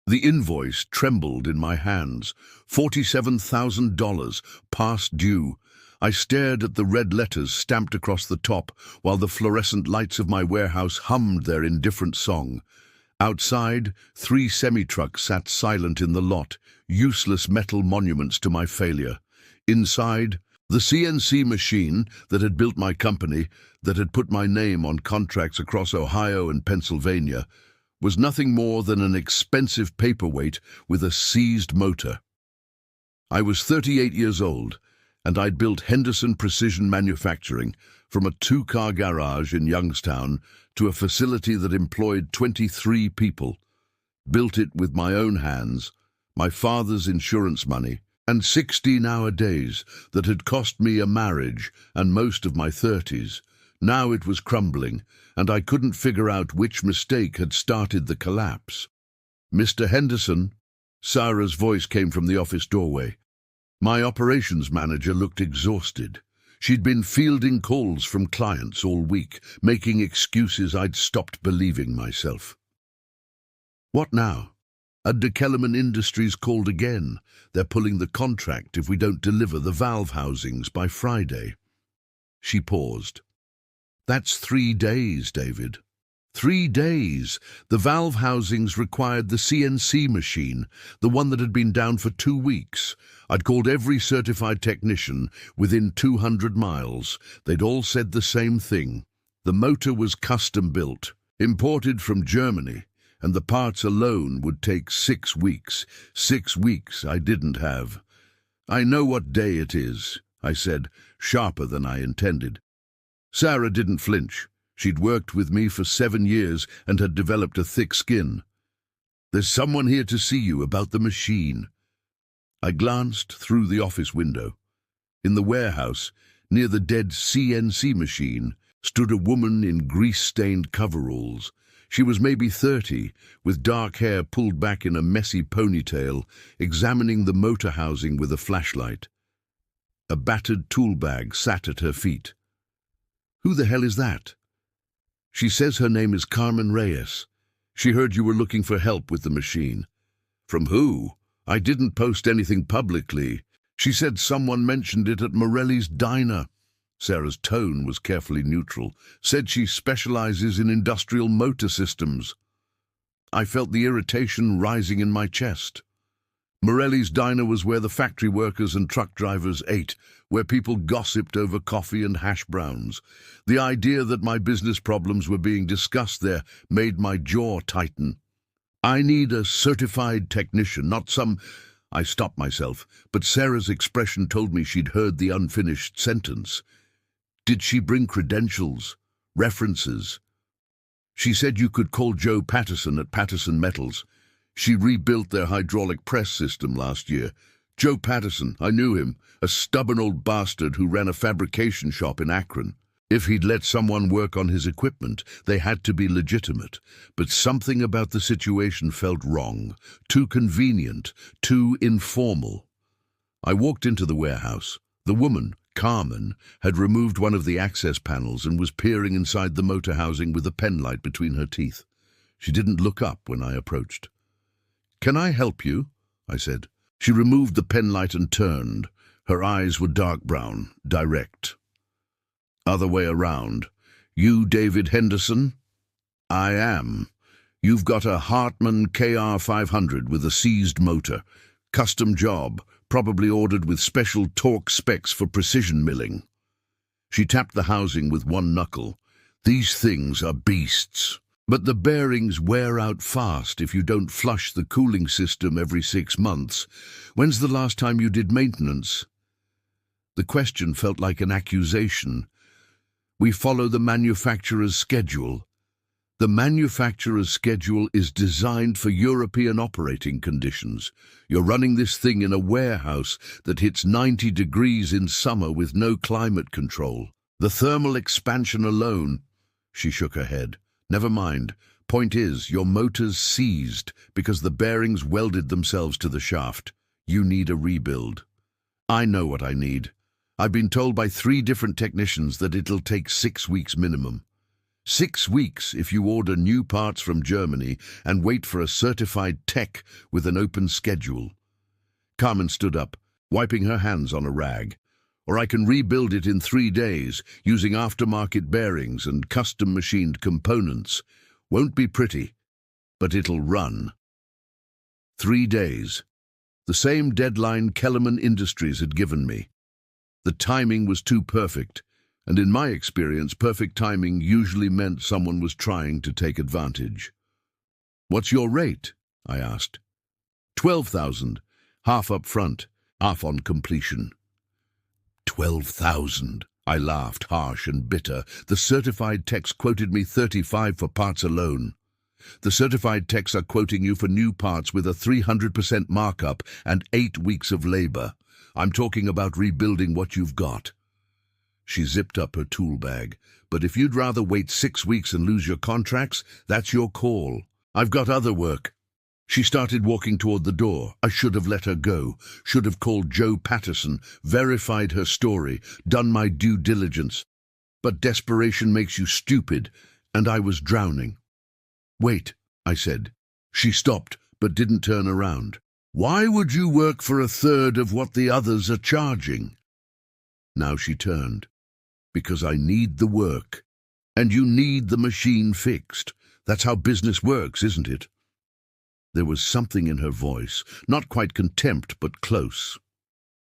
The invoice trembled in my hands. $47,000, past due. I stared at the red letters stamped across the top, while the fluorescent lights of my warehouse hummed their indifferent song. Outside, 3 semi-trucks sat silent in the lot, useless metal monuments to my failure. Inside, the CNC machine that had built my company, that had put my name on contracts across Ohio and Pennsylvania, was nothing more than an expensive paperweight with a seized motor. I was 38 years old, and I'd built Henderson Precision Manufacturing from a 2-car garage in Youngstown to a facility that employed 23 people. Built it with my own hands, my father's insurance money, and 16-hour days that had cost me a marriage and most of my 30s. Now it was crumbling, and I couldn't figure out which mistake had started the collapse. "Mr. Henderson?" Sarah's voice came from the office doorway. My operations manager looked exhausted. She'd been fielding calls from clients all week, making excuses I'd stopped believing myself. "What now?" "De Kellerman Industries called again. They're pulling the contract if we don't deliver the valve housings by Friday." She paused. "That's 3 days, David. 3 days. The valve housings required the CNC machine, the one that had been down for 2 weeks. I'd called every certified technician within 200 miles. They'd all said the same thing. The motor was custom built, imported from Germany, and the parts alone would take 6 weeks. 6 weeks I didn't have. "I know what day it is," I said, sharper than I intended. Sarah didn't flinch. She'd worked with me for 7 years and had developed a thick skin. "There's someone here to see you about the machine." I glanced through the office window. In the warehouse, near the dead CNC machine, stood a woman in grease-stained coveralls. She was maybe 30, with dark hair pulled back in a messy ponytail, examining the motor housing with a flashlight. A battered tool bag sat at her feet. "Who the hell is that?" "She says her name is Carmen Reyes. She heard you were looking for help with the machine." "From who? I didn't post anything publicly. She said someone mentioned it at Morelli's Diner." Sarah's tone was carefully neutral. "Said she specializes in industrial motor systems." I felt the irritation rising in my chest. Morelli's Diner was where the factory workers and truck drivers ate, where people gossiped over coffee and hash browns. The idea that my business problems were being discussed there made my jaw tighten. "I need a certified technician, not some—" I stopped myself, but Sarah's expression told me she'd heard the unfinished sentence. "Did she bring credentials? References?" "She said you could call Joe Patterson at Patterson Metals. She rebuilt their hydraulic press system last year. Joe Patterson, I knew him, a stubborn old bastard who ran a fabrication shop in Akron. If he'd let someone work on his equipment, they had to be legitimate. But something about the situation felt wrong, too convenient, too informal." I walked into the warehouse. The woman, Carmen, had removed one of the access panels and was peering inside the motor housing with a penlight between her teeth. She didn't look up when I approached. "Can I help you?" I said. She removed the penlight and turned. Her eyes were dark brown, direct. "Other way around. You David Henderson?" "I am. You've got a Hartmann KR500 with a seized motor. Custom job, probably ordered with special torque specs for precision milling." She tapped the housing with one knuckle. "These things are beasts. But the bearings wear out fast if you don't flush the cooling system every 6 months. When's the last time you did maintenance?" The question felt like an accusation. "We follow the manufacturer's schedule." "The manufacturer's schedule is designed for European operating conditions. You're running this thing in a warehouse that hits 90 degrees in summer with no climate control. The thermal expansion alone—" She shook her head. "Never mind. Point is, your motor's seized because the bearings welded themselves to the shaft. You need a rebuild." "I know what I need. I've been told by 3 different technicians that it'll take 6 weeks minimum." 6 weeks if you order new parts from Germany and wait for a certified tech with an open schedule. Carmen stood up, wiping her hands on a rag. Or I can rebuild it in 3 days using aftermarket bearings and custom machined components. Won't be pretty, but it'll run. 3 days. The same deadline Kellerman Industries had given me. The timing was too perfect, and in my experience, perfect timing usually meant someone was trying to take advantage. "What's your rate?" I asked. 12,000, half up front, half on completion. 12,000. I laughed, harsh and bitter. The certified techs quoted me 35 for parts alone. The certified techs are quoting you for new parts with a 300% markup and 8 weeks of labor. I'm talking about rebuilding what you've got. She zipped up her tool bag. But if you'd rather wait 6 weeks and lose your contracts, that's your call. I've got other work. She started walking toward the door. I should have let her go, should have called Joe Patterson, verified her story, done my due diligence. But desperation makes you stupid, and I was drowning. "Wait," I said. She stopped, but didn't turn around. "Why would you work for a third of what the others are charging?" Now she turned. "Because I need the work, and you need the machine fixed. That's how business works, isn't it?" There was something in her voice, not quite contempt, but close.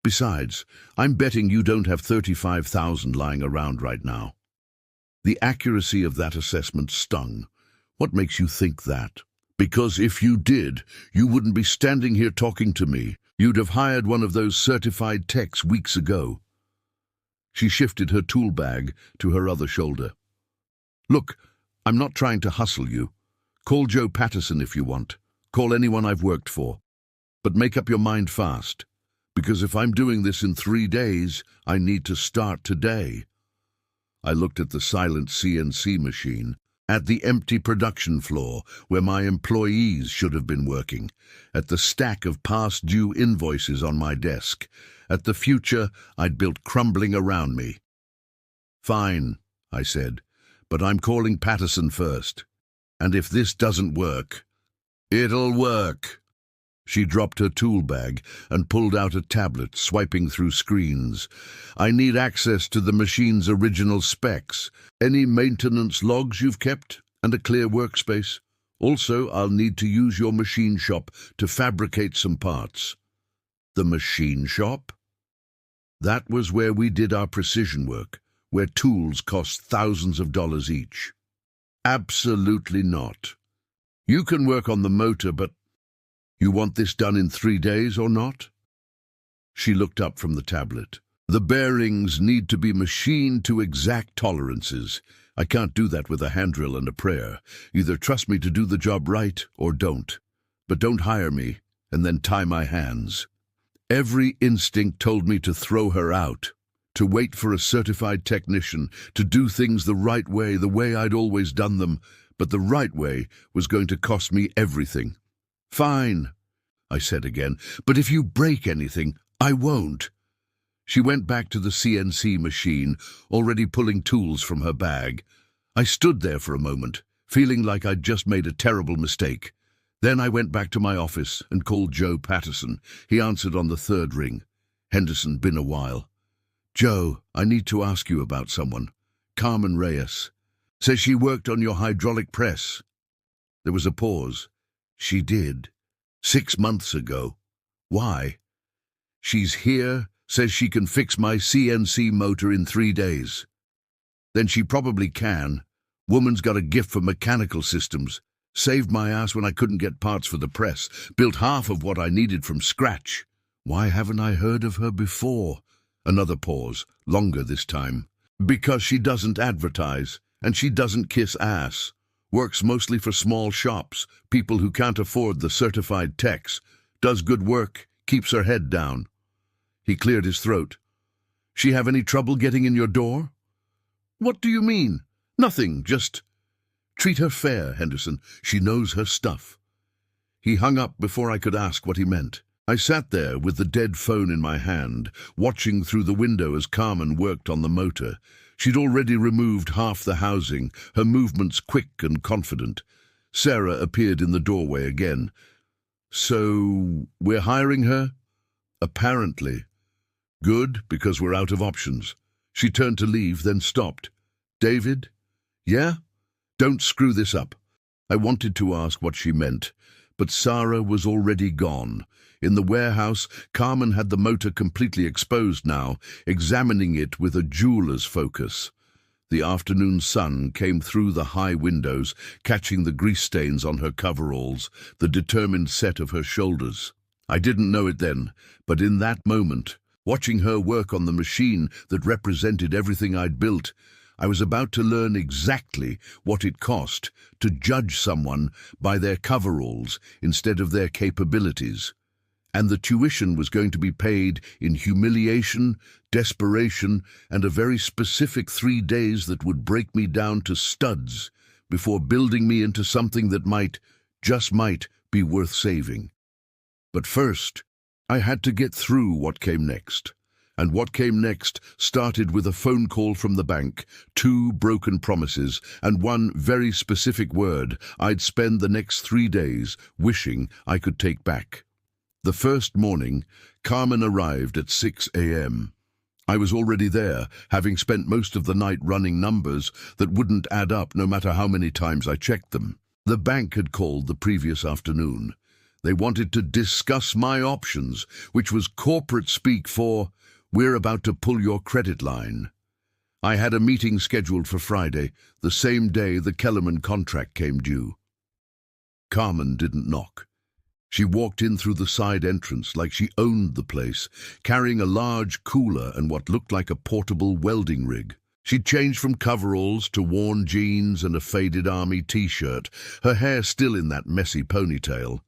"Besides, I'm betting you don't have 35,000 lying around right now." The accuracy of that assessment stung. "What makes you think that?" "Because if you did, you wouldn't be standing here talking to me. You'd have hired one of those certified techs weeks ago." She shifted her tool bag to her other shoulder. "Look, I'm not trying to hustle you. Call Joe Patterson if you want. Call anyone I've worked for. But make up your mind fast, because if I'm doing this in 3 days, I need to start today." I looked at the silent CNC machine, at the empty production floor where my employees should have been working, at the stack of past due invoices on my desk, at the future I'd built crumbling around me. "Fine," I said, "but I'm calling Patterson first. And if this doesn't work, it'll work." She dropped her tool bag and pulled out a tablet, swiping through screens. "I need access to the machine's original specs. Any maintenance logs you've kept, and a clear workspace. Also, I'll need to use your machine shop to fabricate some parts." The machine shop? That was where we did our precision work, where tools cost thousands of dollars each. "Absolutely not. You can work on the motor, but you want this done in 3 days or not?" She looked up from the tablet. "The bearings need to be machined to exact tolerances. I can't do that with a hand drill and a prayer. Either trust me to do the job right or don't. But don't hire me and then tie my hands." Every instinct told me to throw her out, to wait for a certified technician, to do things the right way, the way I'd always done them, but the right way was going to cost me everything. "Fine," I said again, "but if you break anything, I won't." She went back to the CNC machine, already pulling tools from her bag. I stood there for a moment, feeling like I'd just made a terrible mistake. Then I went back to my office and called Joe Patterson. He answered on the 3rd ring. "Henderson, been a while." "Joe, I need to ask you about someone. Carmen Reyes. Says she worked on your hydraulic press." There was a pause. "She did. 6 months ago. Why?" "She's here, says she can fix my CNC motor in 3 days." "Then she probably can. Woman's got a gift for mechanical systems. Saved my ass when I couldn't get parts for the press. Built half of what I needed from scratch. Why haven't I heard of her before?" Another pause, longer this time. "Because she doesn't advertise, and she doesn't kiss ass. Works mostly for small shops, people who can't afford the certified techs. Does good work, keeps her head down." He cleared his throat. "She have any trouble getting in your door?" "What do you mean? Nothing, just—" "Treat her fair, Henderson. She knows her stuff." He hung up before I could ask what he meant. I sat there with the dead phone in my hand, watching through the window as Carmen worked on the motor. She'd already removed half the housing, her movements quick and confident. Sarah appeared in the doorway again. "So, we're hiring her?" "Apparently." "Good, because we're out of options." She turned to leave, then stopped. "David?" "Yeah? Don't screw this up." I wanted to ask what she meant, but Sarah was already gone. In the warehouse, Carmen had the motor completely exposed now, examining it with a jeweler's focus. The afternoon sun came through the high windows, catching the grease stains on her coveralls, the determined set of her shoulders. I didn't know it then, but in that moment, watching her work on the machine that represented everything I'd built, I was about to learn exactly what it cost to judge someone by their coveralls instead of their capabilities. And the tuition was going to be paid in humiliation, desperation, and a very specific 3 days that would break me down to studs before building me into something that might, just might, be worth saving. But first, I had to get through what came next. And what came next started with a phone call from the bank, 2 broken promises, and 1 very specific word I'd spend the next 3 days wishing I could take back. The first morning, Carmen arrived at 6 a.m. I was already there, having spent most of the night running numbers that wouldn't add up no matter how many times I checked them. The bank had called the previous afternoon. They wanted to discuss my options, which was corporate speak for, "We're about to pull your credit line." I had a meeting scheduled for Friday, the same day the Kellerman contract came due. Carmen didn't knock. She walked in through the side entrance like she owned the place, carrying a large cooler and what looked like a portable welding rig. She'd changed from coveralls to worn jeans and a faded army t-shirt, her hair still in that messy ponytail.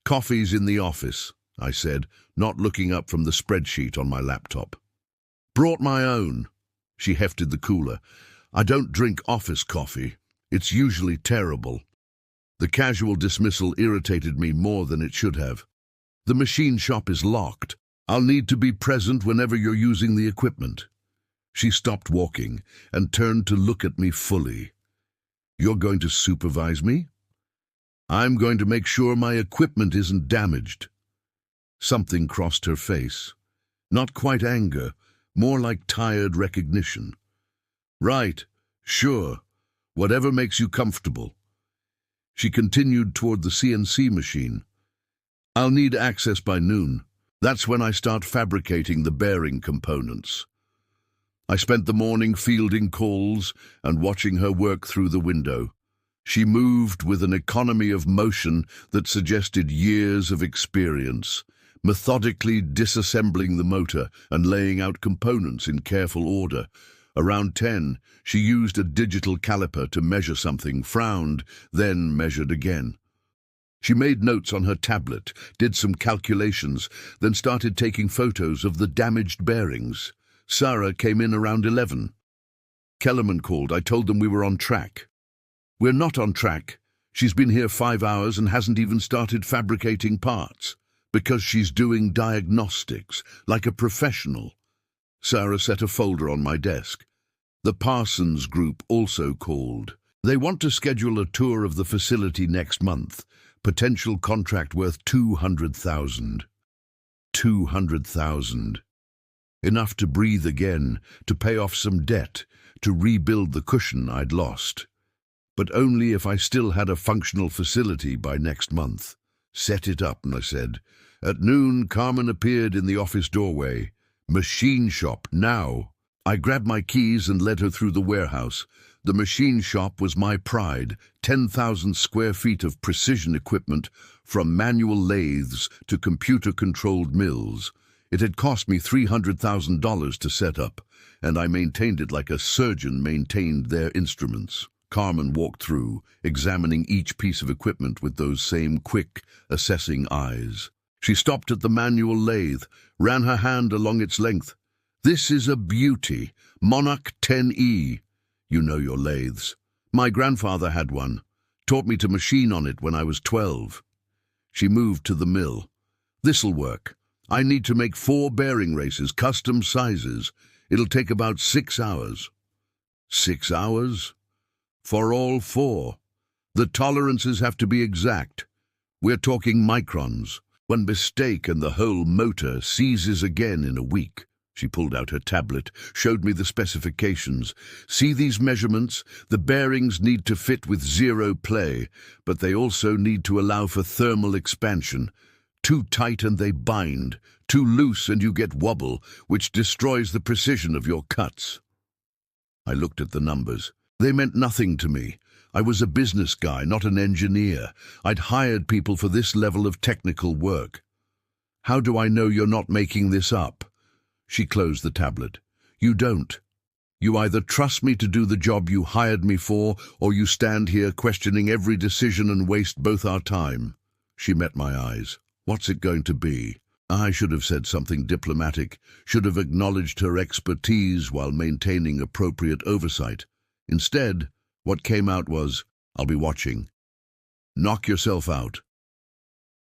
"Coffee's in the office," I said, not looking up from the spreadsheet on my laptop. "Brought my own." She hefted the cooler. "I don't drink office coffee. It's usually terrible." The casual dismissal irritated me more than it should have. "The machine shop is locked. I'll need to be present whenever you're using the equipment." She stopped walking and turned to look at me fully. "You're going to supervise me?" "I'm going to make sure my equipment isn't damaged." Something crossed her face. Not quite anger, more like tired recognition. "Right, sure, whatever makes you comfortable." She continued toward the CNC machine. "I'll need access by noon. That's when I start fabricating the bearing components." I spent the morning fielding calls and watching her work through the window. She moved with an economy of motion that suggested years of experience, methodically disassembling the motor and laying out components in careful order. Around 10, she used a digital caliper to measure something, frowned, then measured again. She made notes on her tablet, did some calculations, then started taking photos of the damaged bearings. Sarah came in around 11. Kellerman called. I told them we were on track. "We're not on track. She's been here 5 hours and hasn't even started fabricating parts. Because she's doing diagnostics, like a professional." Sarah set a folder on my desk. The Parsons Group also called. "They want to schedule a tour of the facility next month. Potential contract worth $200,000. $200,000. Enough to breathe again, to pay off some debt, to rebuild the cushion I'd lost. But only if I still had a functional facility by next month. "Set it up," I said. At noon, Carmen appeared in the office doorway. "Machine shop, now." I grabbed my keys and led her through the warehouse. The machine shop was my pride, 10,000 square feet of precision equipment, from manual lathes to computer-controlled mills. It had cost me $300,000 to set up, and I maintained it like a surgeon maintained their instruments. Carmen walked through, examining each piece of equipment with those same quick, assessing eyes. She stopped at the manual lathe, ran her hand along its length. "This is a beauty, Monarch 10E. You know your lathes. My grandfather had one, taught me to machine on it when I was 12. She moved to the mill. "This'll work. I need to make 4 bearing races, custom sizes. It'll take about 6 hours. 6 hours? For all 4. The tolerances have to be exact. We're talking microns. One mistake and the whole motor seizes again in a week. She pulled out her tablet, showed me the specifications. See these measurements? The bearings need to fit with zero play, but they also need to allow for thermal expansion. Too tight and they bind. Too loose and you get wobble, which destroys the precision of your cuts. I looked at the numbers. They meant nothing to me. I was a business guy, not an engineer. I'd hired people for this level of technical work. How do I know you're not making this up? She closed the tablet. You don't. You either trust me to do the job you hired me for, or you stand here questioning every decision and waste both our time. She met my eyes. What's it going to be? I should have said something diplomatic, should have acknowledged her expertise while maintaining appropriate oversight. Instead, what came out was, I'll be watching. Knock yourself out.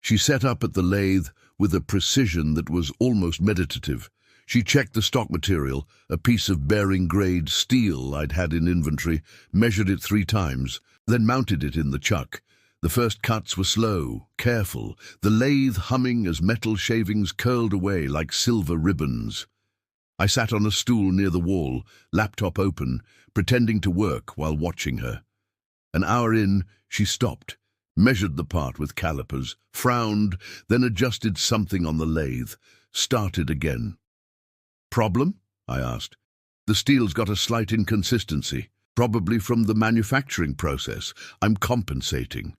She set up at the lathe with a precision that was almost meditative. She checked the stock material, a piece of bearing-grade steel I'd had in inventory, measured it 3 times, then mounted it in the chuck. The first cuts were slow, careful, the lathe humming as metal shavings curled away like silver ribbons. I sat on a stool near the wall, laptop open, pretending to work while watching her. An hour in, she stopped, measured the part with calipers, frowned, then adjusted something on the lathe, started again. Problem? I asked. The steel's got a slight inconsistency, probably from the manufacturing process. I'm compensating.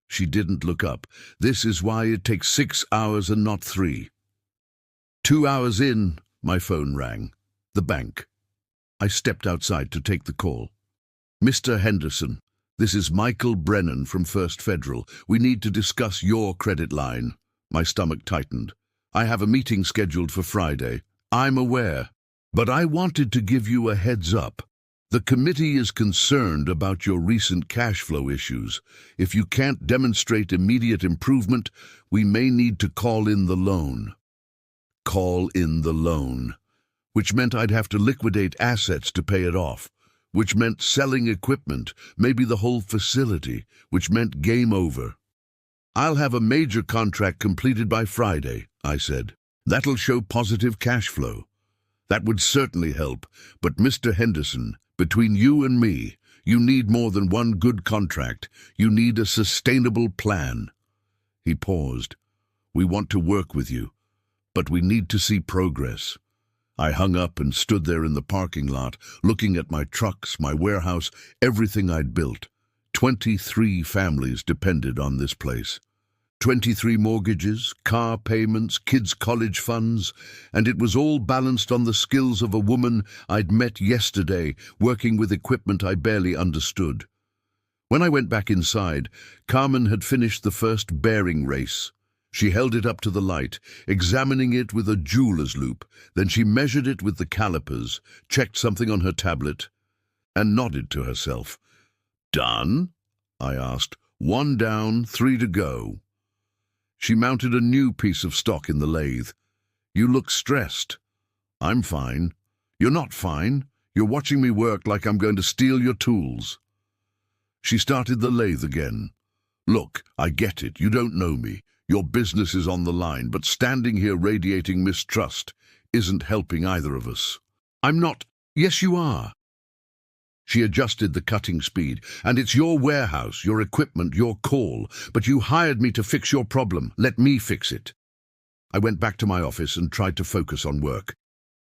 She didn't look up. This is why it takes 6 hours and not 3. 2 hours in, my phone rang. The bank. I stepped outside to take the call. Mr. Henderson, this is Michael Brennan from First Federal. We need to discuss your credit line. My stomach tightened. I have a meeting scheduled for Friday. I'm aware, but I wanted to give you a heads up. The committee is concerned about your recent cash flow issues. If you can't demonstrate immediate improvement, we may need to call in the loan. Call in the loan, which meant I'd have to liquidate assets to pay it off, which meant selling equipment, maybe the whole facility, which meant game over. I'll have a major contract completed by Friday, I said. That'll show positive cash flow. That would certainly help, but Mr. Henderson, between you and me, you need more than one good contract. You need a sustainable plan. He paused. We want to work with you, but we need to see progress. I hung up and stood there in the parking lot, looking at my trucks, my warehouse, everything I'd built. 23 families depended on this place. 23 mortgages, car payments, kids' college funds, and it was all balanced on the skills of a woman I'd met yesterday, working with equipment I barely understood. When I went back inside, Carmen had finished the first bearing race. She held it up to the light, examining it with a jeweler's loupe. Then she measured it with the calipers, checked something on her tablet, and nodded to herself. Done? I asked. 1 down, 3 to go. She mounted a new piece of stock in the lathe. You look stressed. I'm fine. You're not fine. You're watching me work like I'm going to steal your tools. She started the lathe again. Look, I get it. You don't know me. Your business is on the line, but standing here radiating mistrust isn't helping either of us. I'm not. Yes, you are. She adjusted the cutting speed. And it's your warehouse, your equipment, your call. But you hired me to fix your problem. Let me fix it. I went back to my office and tried to focus on work.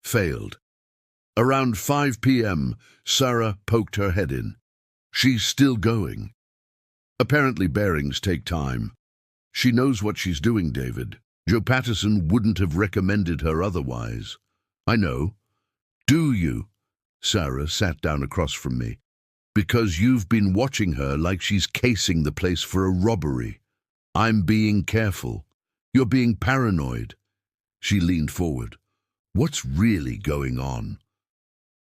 Failed. Around 5 p.m., Sarah poked her head in. She's still going. Apparently bearings take time. She knows what she's doing, David. Joe Patterson wouldn't have recommended her otherwise. I know. Do you? Sarah sat down across from me. Because you've been watching her like she's casing the place for a robbery. I'm being careful. You're being paranoid. She leaned forward. What's really going on?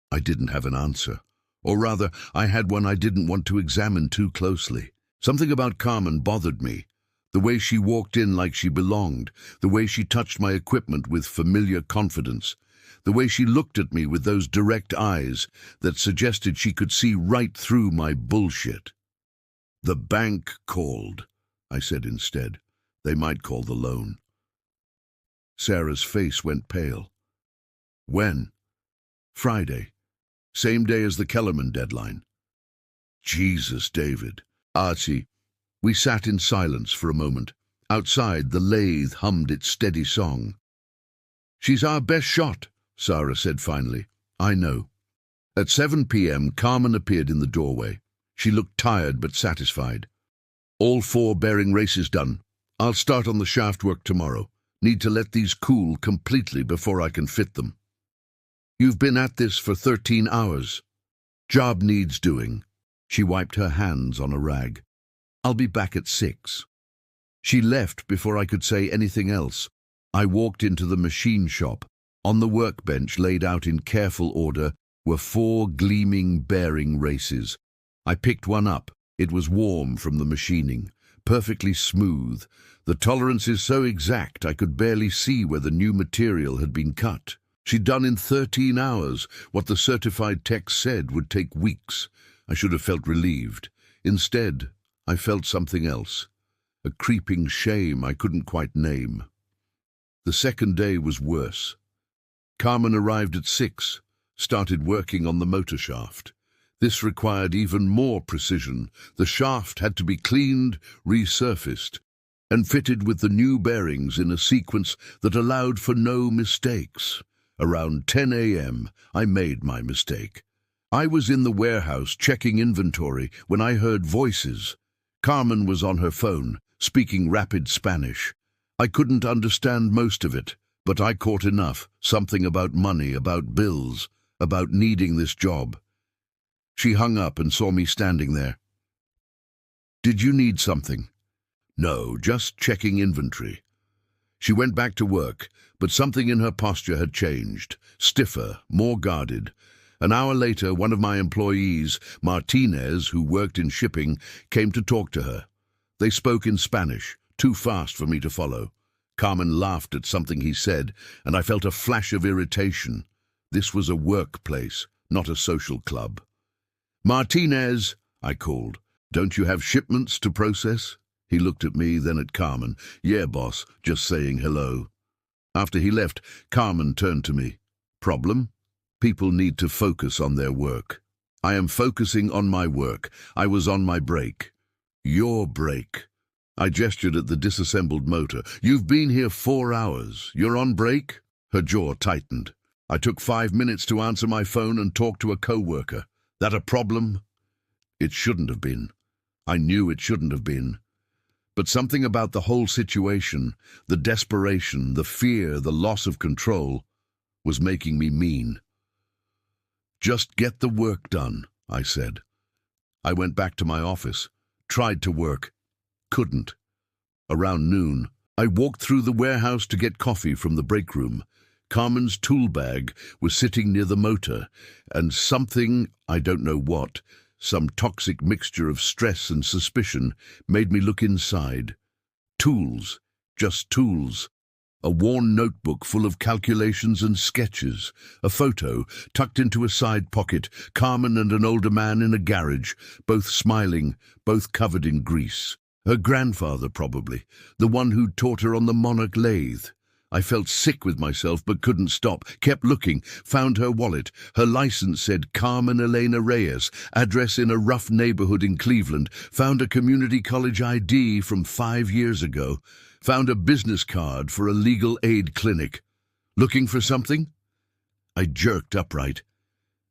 I didn't have an answer. Or rather, I had one I didn't want to examine too closely. Something about Carmen bothered me. The way she walked in like she belonged, the way she touched my equipment with familiar confidence. The way she looked at me with those direct eyes that suggested she could see right through my bullshit. "The bank called," I said instead. "They might call the loan." Sarah's face went pale. "When?" "Friday. Same day as the Kellerman deadline." "Jesus, David." "Archie." We sat in silence for a moment. Outside, the lathe hummed its steady song. "She's our best shot," Sarah said finally. "I know." At 7 p.m, Carmen appeared in the doorway. She looked tired but satisfied. "All 4 bearing races done. I'll start on the shaft work tomorrow. Need to let these cool completely before I can fit them." "You've been at this for 13 hours. Job needs doing." She wiped her hands on a rag. "I'll be back at 6. She left before I could say anything else. I walked into the machine shop. On the workbench, laid out in careful order, were 4 gleaming bearing races. I picked one up. It was warm from the machining, perfectly smooth. The tolerances so exact I could barely see where the new material had been cut. She'd done in 13 hours what the certified tech said would take weeks. I should have felt relieved. Instead, I felt something else. A creeping shame I couldn't quite name. The second day was worse. Carmen arrived at 6, started working on the motor shaft. This required even more precision. The shaft had to be cleaned, resurfaced, and fitted with the new bearings in a sequence that allowed for no mistakes. Around 10 a.m, I made my mistake. I was in the warehouse checking inventory when I heard voices. Carmen was on her phone, speaking rapid Spanish. I couldn't understand most of it, but I caught enough, something about money, about bills, about needing this job. She hung up and saw me standing there. "Did you need something?" "No, just checking inventory." She went back to work, but something in her posture had changed, stiffer, more guarded. An hour later, one of my employees, Martinez, who worked in shipping, came to talk to her. They spoke in Spanish, too fast for me to follow. Carmen laughed at something he said, and I felt a flash of irritation. This was a workplace, not a social club. "Martinez," I called. "Don't you have shipments to process?" He looked at me, then at Carmen. "Yeah, boss, just saying hello." After he left, Carmen turned to me. "Problem? People need to focus on their work." "I am focusing on my work. I was on my break." "Your break?" I gestured at the disassembled motor. "You've been here 4 hours. You're on break?" Her jaw tightened. "I took 5 minutes to answer my phone and talk to a co-worker. That a problem?" It shouldn't have been. I knew it shouldn't have been. But something about the whole situation, the desperation, the fear, the loss of control, was making me mean. "Just get the work done," I said. I went back to my office, tried to work, couldn't. Around noon, I walked through the warehouse to get coffee from the break room. Carmen's tool bag was sitting near the motor, and something, I don't know what, some toxic mixture of stress and suspicion, made me look inside. Tools, just tools. A worn notebook full of calculations and sketches. A photo tucked into a side pocket. Carmen and an older man in a garage, both smiling, both covered in grease. Her grandfather, probably, the one who'd taught her on the Monarch lathe. I felt sick with myself but couldn't stop, kept looking, found her wallet. Her license said Carmen Elena Reyes, address in a rough neighborhood in Cleveland, found a community college ID from 5 years ago, found a business card for a legal aid clinic. Looking for something? I jerked upright.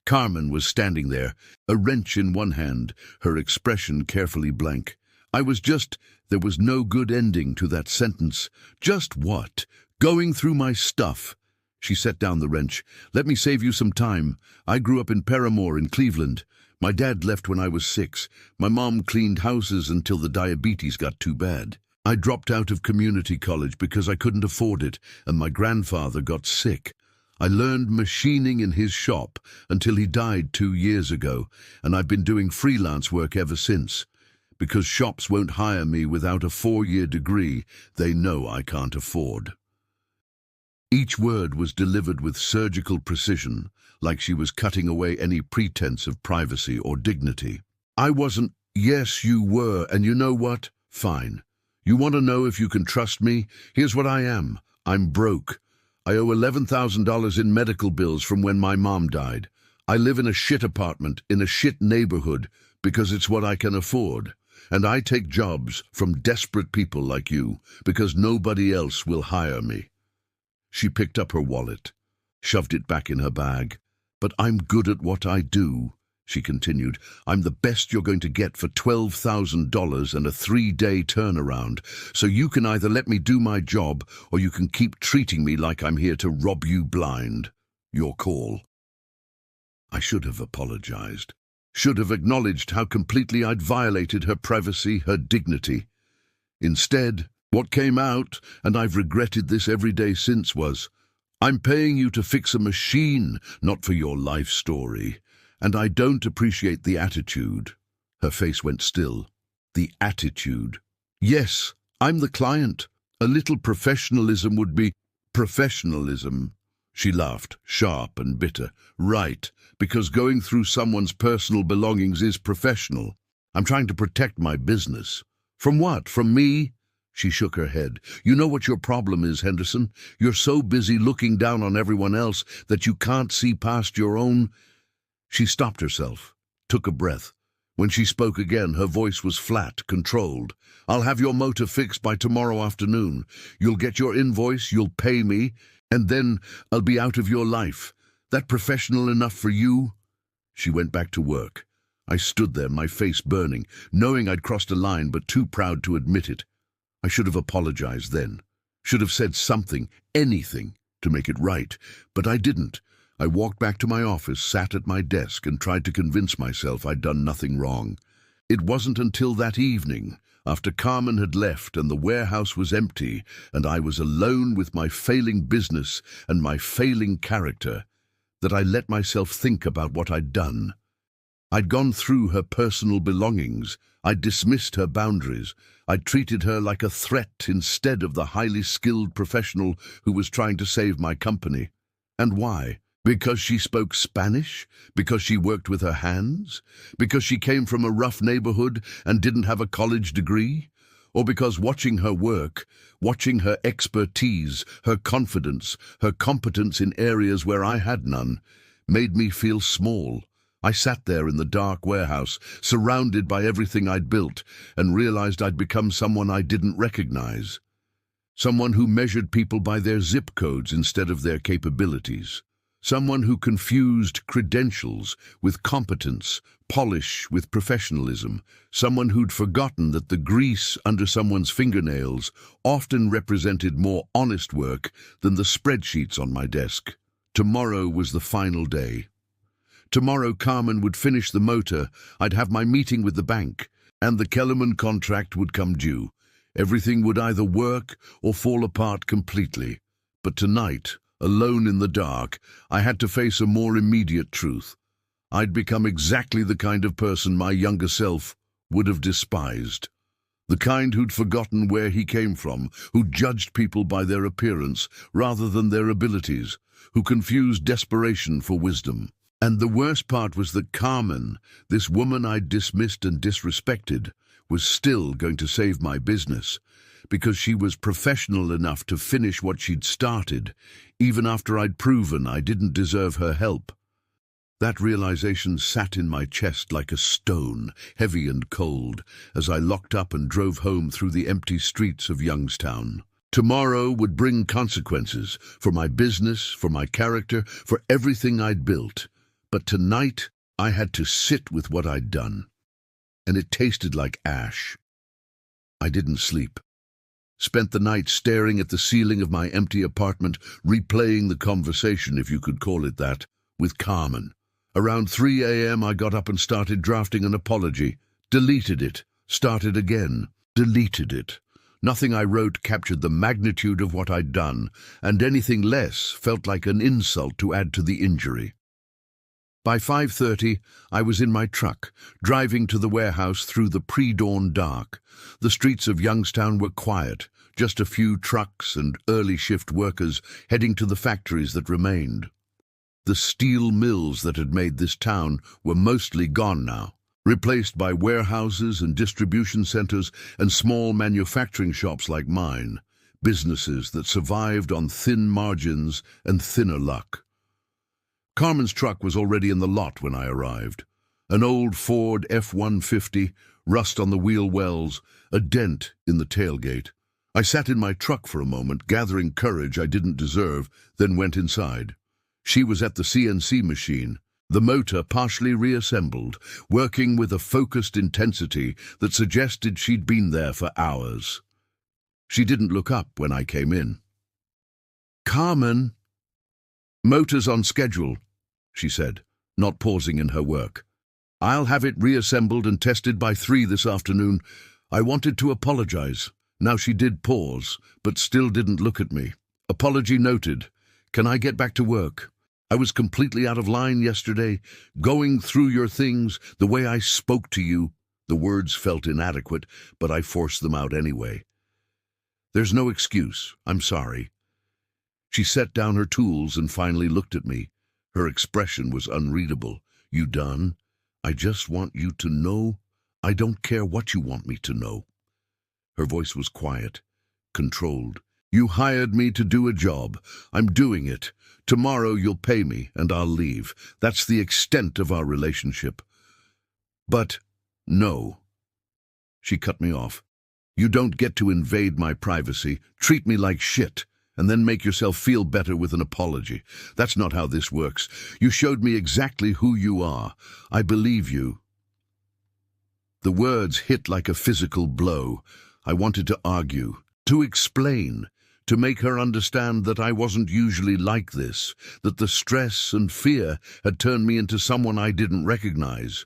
Carmen was standing there, a wrench in one hand, her expression carefully blank. There was no good ending to that sentence. Just what? Going through my stuff. She set down the wrench. "Let me save you some time. I grew up in Paramore in Cleveland. My dad left when I was 6. My mom cleaned houses until the diabetes got too bad. I dropped out of community college because I couldn't afford it, and my grandfather got sick. I learned machining in his shop until he died 2 years ago, and I've been doing freelance work ever since. Because shops won't hire me without a 4-year degree, they know I can't afford." Each word was delivered with surgical precision, like she was cutting away any pretense of privacy or dignity. I wasn't. Yes, you were, and you know what? Fine. You want to know if you can trust me? Here's what I am. I'm broke. I owe $11,000 in medical bills from when my mom died. I live in a shit apartment in a shit neighborhood because it's what I can afford. And I take jobs from desperate people like you because nobody else will hire me. She picked up her wallet, shoved it back in her bag. But I'm good at what I do, she continued. I'm the best you're going to get for $12,000 and a 3-day turnaround. So you can either let me do my job or you can keep treating me like I'm here to rob you blind. Your call. I should have apologized. Should have acknowledged how completely I'd violated her privacy, her dignity. Instead, what came out, and I've regretted this every day since, was, I'm paying you to fix a machine, not for your life story. And I don't appreciate the attitude. Her face went still. The attitude. Yes, I'm the client. A little professionalism would be professionalism. She laughed, sharp and bitter. Right, because going through someone's personal belongings is professional. I'm trying to protect my business. From what? From me? She shook her head. You know what your problem is, Henderson? You're so busy looking down on everyone else that you can't see past your own. She stopped herself, took a breath. When she spoke again, her voice was flat, controlled. I'll have your motor fixed by tomorrow afternoon. You'll get your invoice, you'll pay me, and then I'll be out of your life. That professional enough for you? She went back to work. I stood there, my face burning, knowing I'd crossed a line but too proud to admit it. I should have apologized then. Should have said something, anything, to make it right. But I didn't. I walked back to my office, sat at my desk, and tried to convince myself I'd done nothing wrong. It wasn't until that evening, after Carmen had left and the warehouse was empty, and I was alone with my failing business and my failing character, that I let myself think about what I'd done. I'd gone through her personal belongings. I'd dismissed her boundaries. I'd treated her like a threat instead of the highly skilled professional who was trying to save my company. And why? Because she spoke Spanish? Because she worked with her hands? Because she came from a rough neighborhood and didn't have a college degree? Or because watching her work, watching her expertise, her confidence, her competence in areas where I had none, made me feel small? I sat there in the dark warehouse, surrounded by everything I'd built, and realized I'd become someone I didn't recognize. Someone who measured people by their zip codes instead of their capabilities. Someone who confused credentials with competence, polish with professionalism. Someone who'd forgotten that the grease under someone's fingernails often represented more honest work than the spreadsheets on my desk. Tomorrow was the final day. Tomorrow Carmen would finish the motor, I'd have my meeting with the bank, and the Kellerman contract would come due. Everything would either work or fall apart completely. But tonight, alone in the dark, I had to face a more immediate truth. I'd become exactly the kind of person my younger self would have despised. The kind who'd forgotten where he came from, who judged people by their appearance rather than their abilities, who confused desperation for wisdom. And the worst part was that Carmen, this woman I'd dismissed and disrespected, was still going to save my business, because she was professional enough to finish what she'd started, even after I'd proven I didn't deserve her help. That realization sat in my chest like a stone, heavy and cold, as I locked up and drove home through the empty streets of Youngstown. Tomorrow would bring consequences for my business, for my character, for everything I'd built. But tonight, I had to sit with what I'd done. And it tasted like ash. I didn't sleep. Spent the night staring at the ceiling of my empty apartment, replaying the conversation, if you could call it that, with Carmen. Around 3 a.m. I got up and started drafting an apology. Deleted it. Started again. Deleted it. Nothing I wrote captured the magnitude of what I'd done, and anything less felt like an insult to add to the injury. By 5:30, I was in my truck, driving to the warehouse through the pre-dawn dark. The streets of Youngstown were quiet. just a few trucks and early shift workers heading to the factories that remained. The steel mills that had made this town were mostly gone now, replaced by warehouses and distribution centers and small manufacturing shops like mine, businesses that survived on thin margins and thinner luck. Carmen's truck was already in the lot when I arrived. An old Ford F-150, rust on the wheel wells, a dent in the tailgate. I sat in my truck for a moment, gathering courage I didn't deserve, then went inside. She was at the CNC machine, the motor partially reassembled, working with a focused intensity that suggested she'd been there for hours. She didn't look up when I came in. "Carmen." "Motor's on schedule," she said, not pausing in her work. "I'll have it reassembled and tested by 3 this afternoon. I wanted to apologize." Now she did pause, but still didn't look at me. "Apology noted. Can I get back to work? I was completely out of line yesterday, going through your things, the way I spoke to you." The words felt inadequate, but I forced them out anyway. "There's no excuse. I'm sorry." She set down her tools and finally looked at me. Her expression was unreadable. "You done? I just want you to know. I don't care what you want me to know." Her voice was quiet, controlled. "You hired me to do a job. I'm doing it. Tomorrow you'll pay me, and I'll leave. That's the extent of our relationship." "But, no." She cut me off. "You don't get to invade my privacy, treat me like shit, and then make yourself feel better with an apology. That's not how this works. You showed me exactly who you are. I believe you." The words hit like a physical blow. I wanted to argue, to explain, to make her understand that I wasn't usually like this, that the stress and fear had turned me into someone I didn't recognize.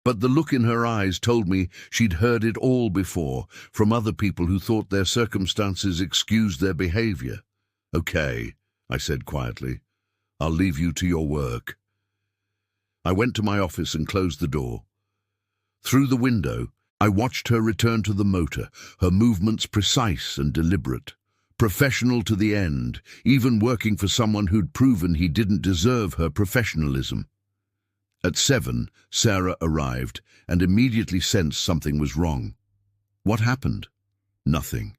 But the look in her eyes told me she'd heard it all before, from other people who thought their circumstances excused their behavior. "Okay," I said quietly. "I'll leave you to your work." I went to my office and closed the door. Through the window, I watched her return to the motor, her movements precise and deliberate. Professional to the end, even working for someone who'd proven he didn't deserve her professionalism. At 7, Sarah arrived and immediately sensed something was wrong. "What happened?" "Nothing.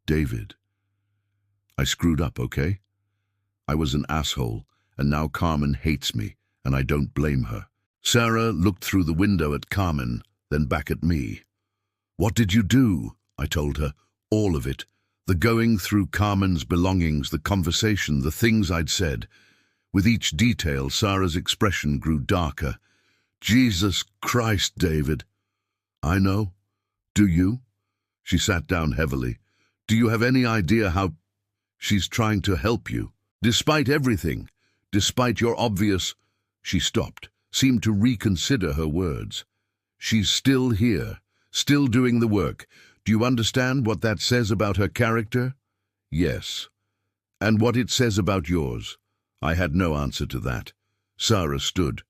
David." "I screwed up, okay? I was an asshole, and now Carmen hates me, and I don't blame her." Sarah looked through the window at Carmen, then back at me. "What did you do?" I told her. All of it. The going through Carmen's belongings, the conversation, the things I'd said. With each detail, Sarah's expression grew darker. "Jesus Christ, David." "I know. Do you?" She sat down heavily. "Do you have any idea how she's trying to help you? Despite everything, despite your obvious—" She stopped, seemed to reconsider her words. "She's still here, still doing the work. Do you understand what that says about her character?" "Yes." "And what it says about yours?" I had no answer to that. Sarah stood.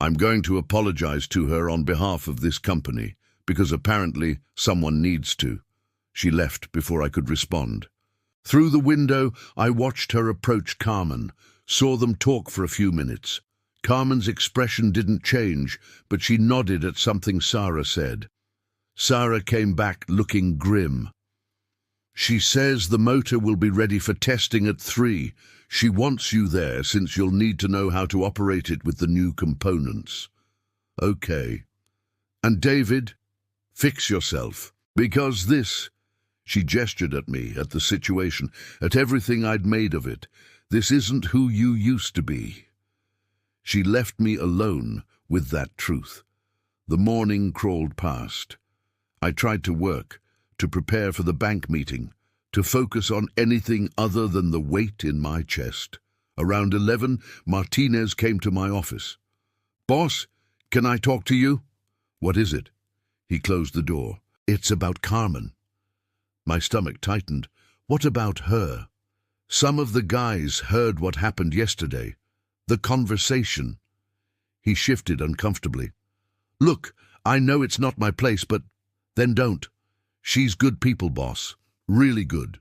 "I'm going to apologize to her on behalf of this company, because apparently someone needs to." She left before I could respond. Through the window, I watched her approach Carmen, saw them talk for a few minutes. Carmen's expression didn't change, but she nodded at something Sarah said. Sarah came back looking grim. "She says the motor will be ready for testing at 3. She wants you there since you'll need to know how to operate it with the new components." "Okay. And David, fix yourself. Because this—" She gestured at me, at the situation, at everything I'd made of it. "This isn't who you used to be." She left me alone with that truth. The morning crawled past. I tried to work, to prepare for the bank meeting, to focus on anything other than the weight in my chest. Around 11, Martinez came to my office. "Boss, can I talk to you?" "What is it?" He closed the door. "It's about Carmen." My stomach tightened. What about her? Some of the guys heard what happened yesterday. The conversation. He shifted uncomfortably. "Look, I know it's not my place, but—" "Then don't. She's good people, boss. Really good.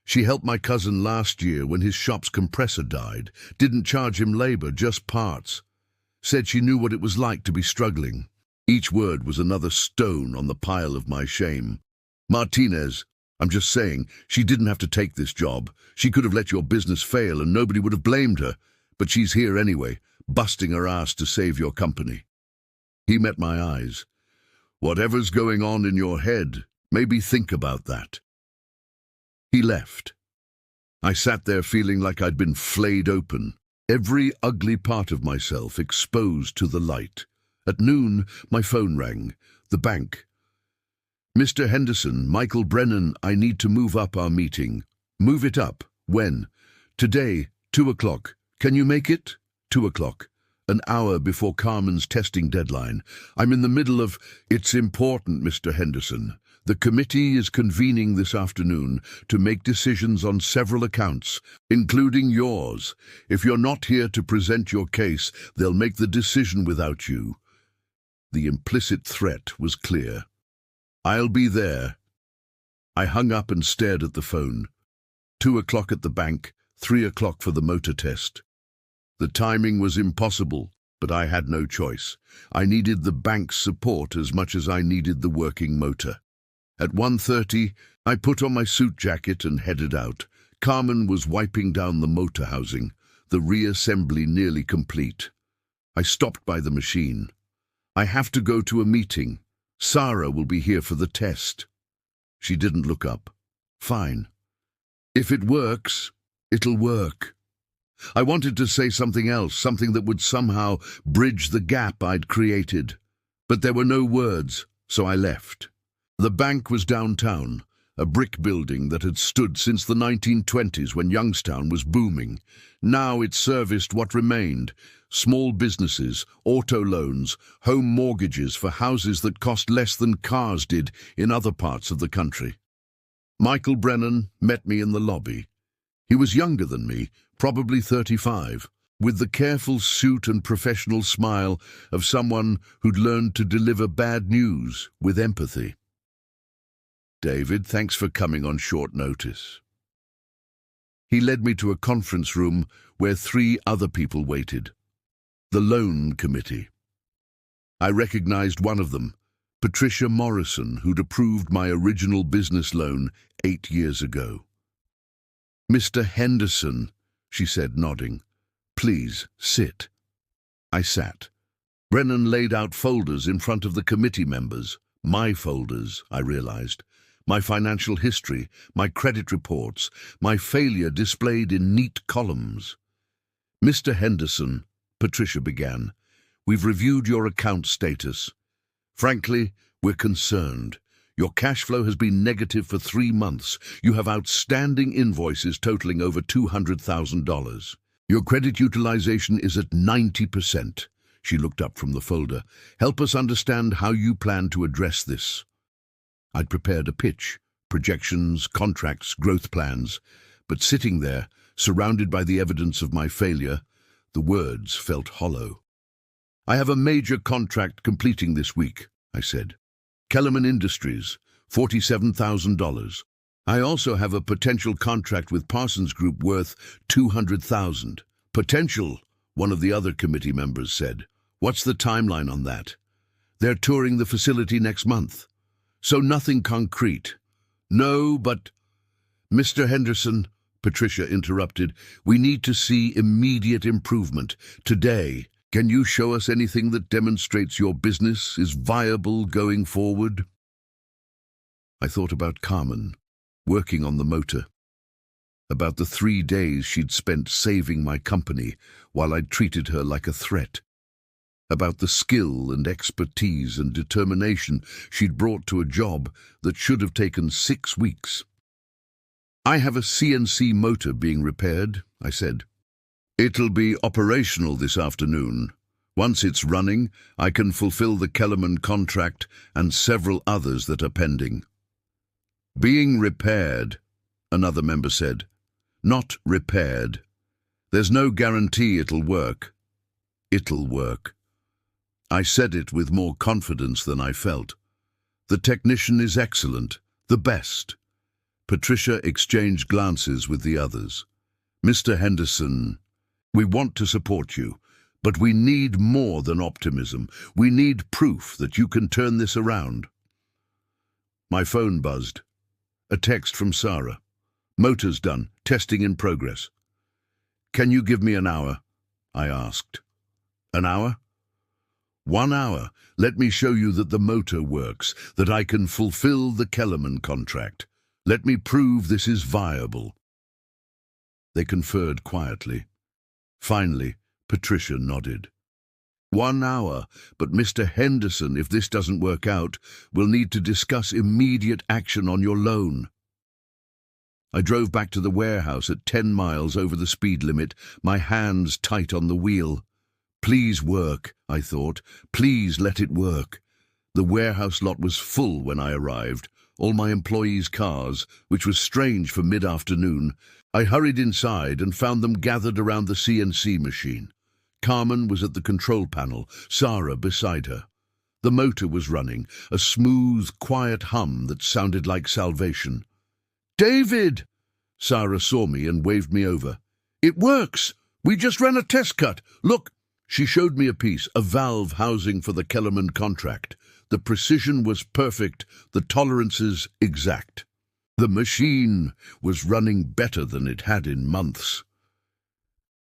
She helped my cousin last year when his shop's compressor died. Didn't charge him labor, just parts. Said she knew what it was like to be struggling. Each word was another stone on the pile of my shame. Martinez, I'm just saying, she didn't have to take this job. She could have let your business fail and nobody would have blamed her. But she's here anyway, busting her ass to save your company. He met my eyes. Whatever's going on in your head, maybe think about that. He left. I sat there feeling like I'd been flayed open, every ugly part of myself exposed to the light. At noon, my phone rang. The bank. Mr. Henderson, Michael Brennan, I need to move up our meeting. Move it up. When? Today, 2 o'clock. Can you make it? 2 o'clock. An hour before Carmen's testing deadline. I'm in the middle of... It's important, Mr. Henderson. The committee is convening this afternoon to make decisions on several accounts, including yours. If you're not here to present your case, they'll make the decision without you. The implicit threat was clear. I'll be there. I hung up and stared at the phone. 2 o'clock at the bank, 3 o'clock for the motor test. The timing was impossible, but I had no choice. I needed the bank's support as much as I needed the working motor. At 1:30, I put on my suit jacket and headed out. Carmen was wiping down the motor housing, the reassembly nearly complete. I stopped by the machine. I have to go to a meeting. Sarah will be here for the test. She didn't look up. Fine. If it works, it'll work. I wanted to say something else, something that would somehow bridge the gap I'd created. But there were no words, so I left. The bank was downtown, a brick building that had stood since the 1920s when Youngstown was booming. Now it serviced what remained: small businesses, auto loans, home mortgages for houses that cost less than cars did in other parts of the country. Michael Brennan met me in the lobby. He was younger than me, probably 35, with the careful suit and professional smile of someone who'd learned to deliver bad news with empathy. David, thanks for coming on short notice. He led me to a conference room where 3 other people waited. The loan committee. I recognized one of them, Patricia Morrison, who'd approved my original business loan 8 years ago. Mr. Henderson, she said, nodding. Please, sit. I sat. Brennan laid out folders in front of the committee members. My folders, I realized. My financial history, my credit reports, my failure displayed in neat columns. Mr. Henderson, Patricia began, we've reviewed your account status. Frankly, we're concerned. Your cash flow has been negative for 3 months. You have outstanding invoices totaling over $200,000. Your credit utilization is at 90%. She looked up from the folder. Help us understand how you plan to address this. I'd prepared a pitch, projections, contracts, growth plans, but sitting there, surrounded by the evidence of my failure, the words felt hollow. I have a major contract completing this week, I said. Kellerman Industries, $47,000. I also have a potential contract with Parsons Group worth $200,000. Potential, one of the other committee members said. What's the timeline on that? They're touring the facility next month. So nothing concrete. No, but... Mr. Henderson, Patricia interrupted, we need to see immediate improvement. Today, can you show us anything that demonstrates your business is viable going forward? I thought about Carmen, working on the motor. About the 3 days she'd spent saving my company while I'd treated her like a threat. About the skill and expertise and determination she'd brought to a job that should have taken 6 weeks. I have a CNC motor being repaired, I said. It'll be operational this afternoon. Once it's running, I can fulfill the Kellerman contract and several others that are pending. Being repaired, another member said. Not repaired. There's no guarantee it'll work. It'll work. I said it with more confidence than I felt. The technician is excellent, the best. Patricia exchanged glances with the others. Mr. Henderson, we want to support you, but we need more than optimism. We need proof that you can turn this around. My phone buzzed. A text from Sarah. Motors done. Testing in progress. Can you give me an hour? I asked. An hour? 1 hour. Let me show you that the motor works, that I can fulfill the Kellerman contract. Let me prove this is viable. They conferred quietly. Finally, Patricia nodded. 1 hour, but Mr. Henderson, if this doesn't work out, we'll need to discuss immediate action on your loan. I drove back to the warehouse at 10 miles over the speed limit, my hands tight on the wheel. Please work, I thought. Please let it work. The warehouse lot was full when I arrived, all my employees' cars, which was strange for mid-afternoon. I hurried inside and found them gathered around the CNC machine. Carmen was at the control panel, Sarah beside her. The motor was running, a smooth, quiet hum that sounded like salvation. "David!" Sarah saw me and waved me over. "It works! We just ran a test cut. Look!" She showed me a piece, a valve housing for the Kellerman contract. The precision was perfect, the tolerances exact. The machine was running better than it had in months.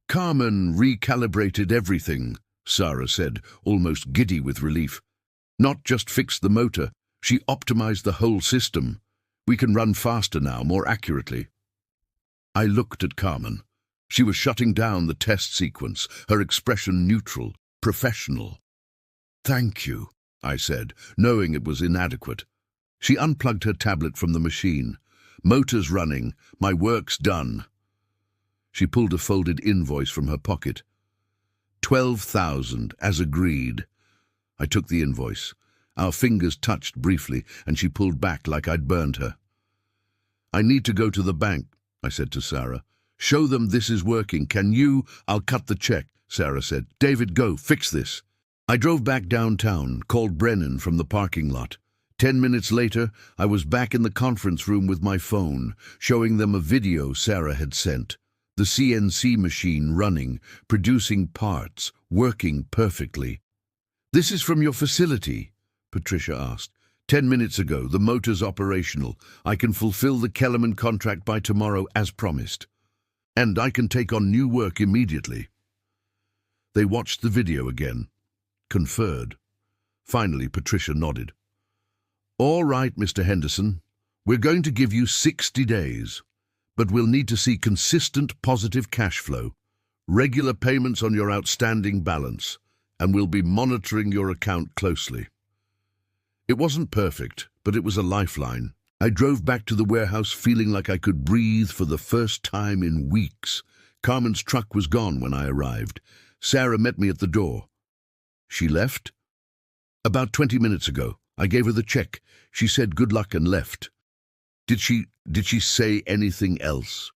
"Carmen recalibrated everything," Sarah said, almost giddy with relief. "Not just fixed the motor, she optimized the whole system. We can run faster now, more accurately." I looked at Carmen. She was shutting down the test sequence, her expression neutral, professional. "Thank you," I said, knowing it was inadequate. She unplugged her tablet from the machine. "Motor's running. My work's done." She pulled a folded invoice from her pocket. 12,000, as agreed. I took the invoice. Our fingers touched briefly, and she pulled back like I'd burned her. "I need to go to the bank," I said to Sarah. "Show them this is working. Can you?" "I'll cut the check," Sarah said. "David, go, fix this." I drove back downtown, called Brennan from the parking lot. 10 minutes later, I was back in the conference room with my phone, showing them a video Sarah had sent. The CNC machine running, producing parts, working perfectly. "This is from your facility?" Patricia asked. 10 minutes ago, the motor's operational. I can fulfill the Kellerman contract by tomorrow as promised. And I can take on new work immediately. They watched the video again, conferred. Finally, Patricia nodded. "All right, Mr. Henderson, we're going to give you 60 days, but we'll need to see consistent positive cash flow, regular payments on your outstanding balance, and we'll be monitoring your account closely." It wasn't perfect, but it was a lifeline. I drove back to the warehouse feeling like I could breathe for the first time in weeks. Carmen's truck was gone when I arrived. Sarah met me at the door. "She left?" "About 20 minutes ago. I gave her the check. She said good luck and left." Did she say anything else?"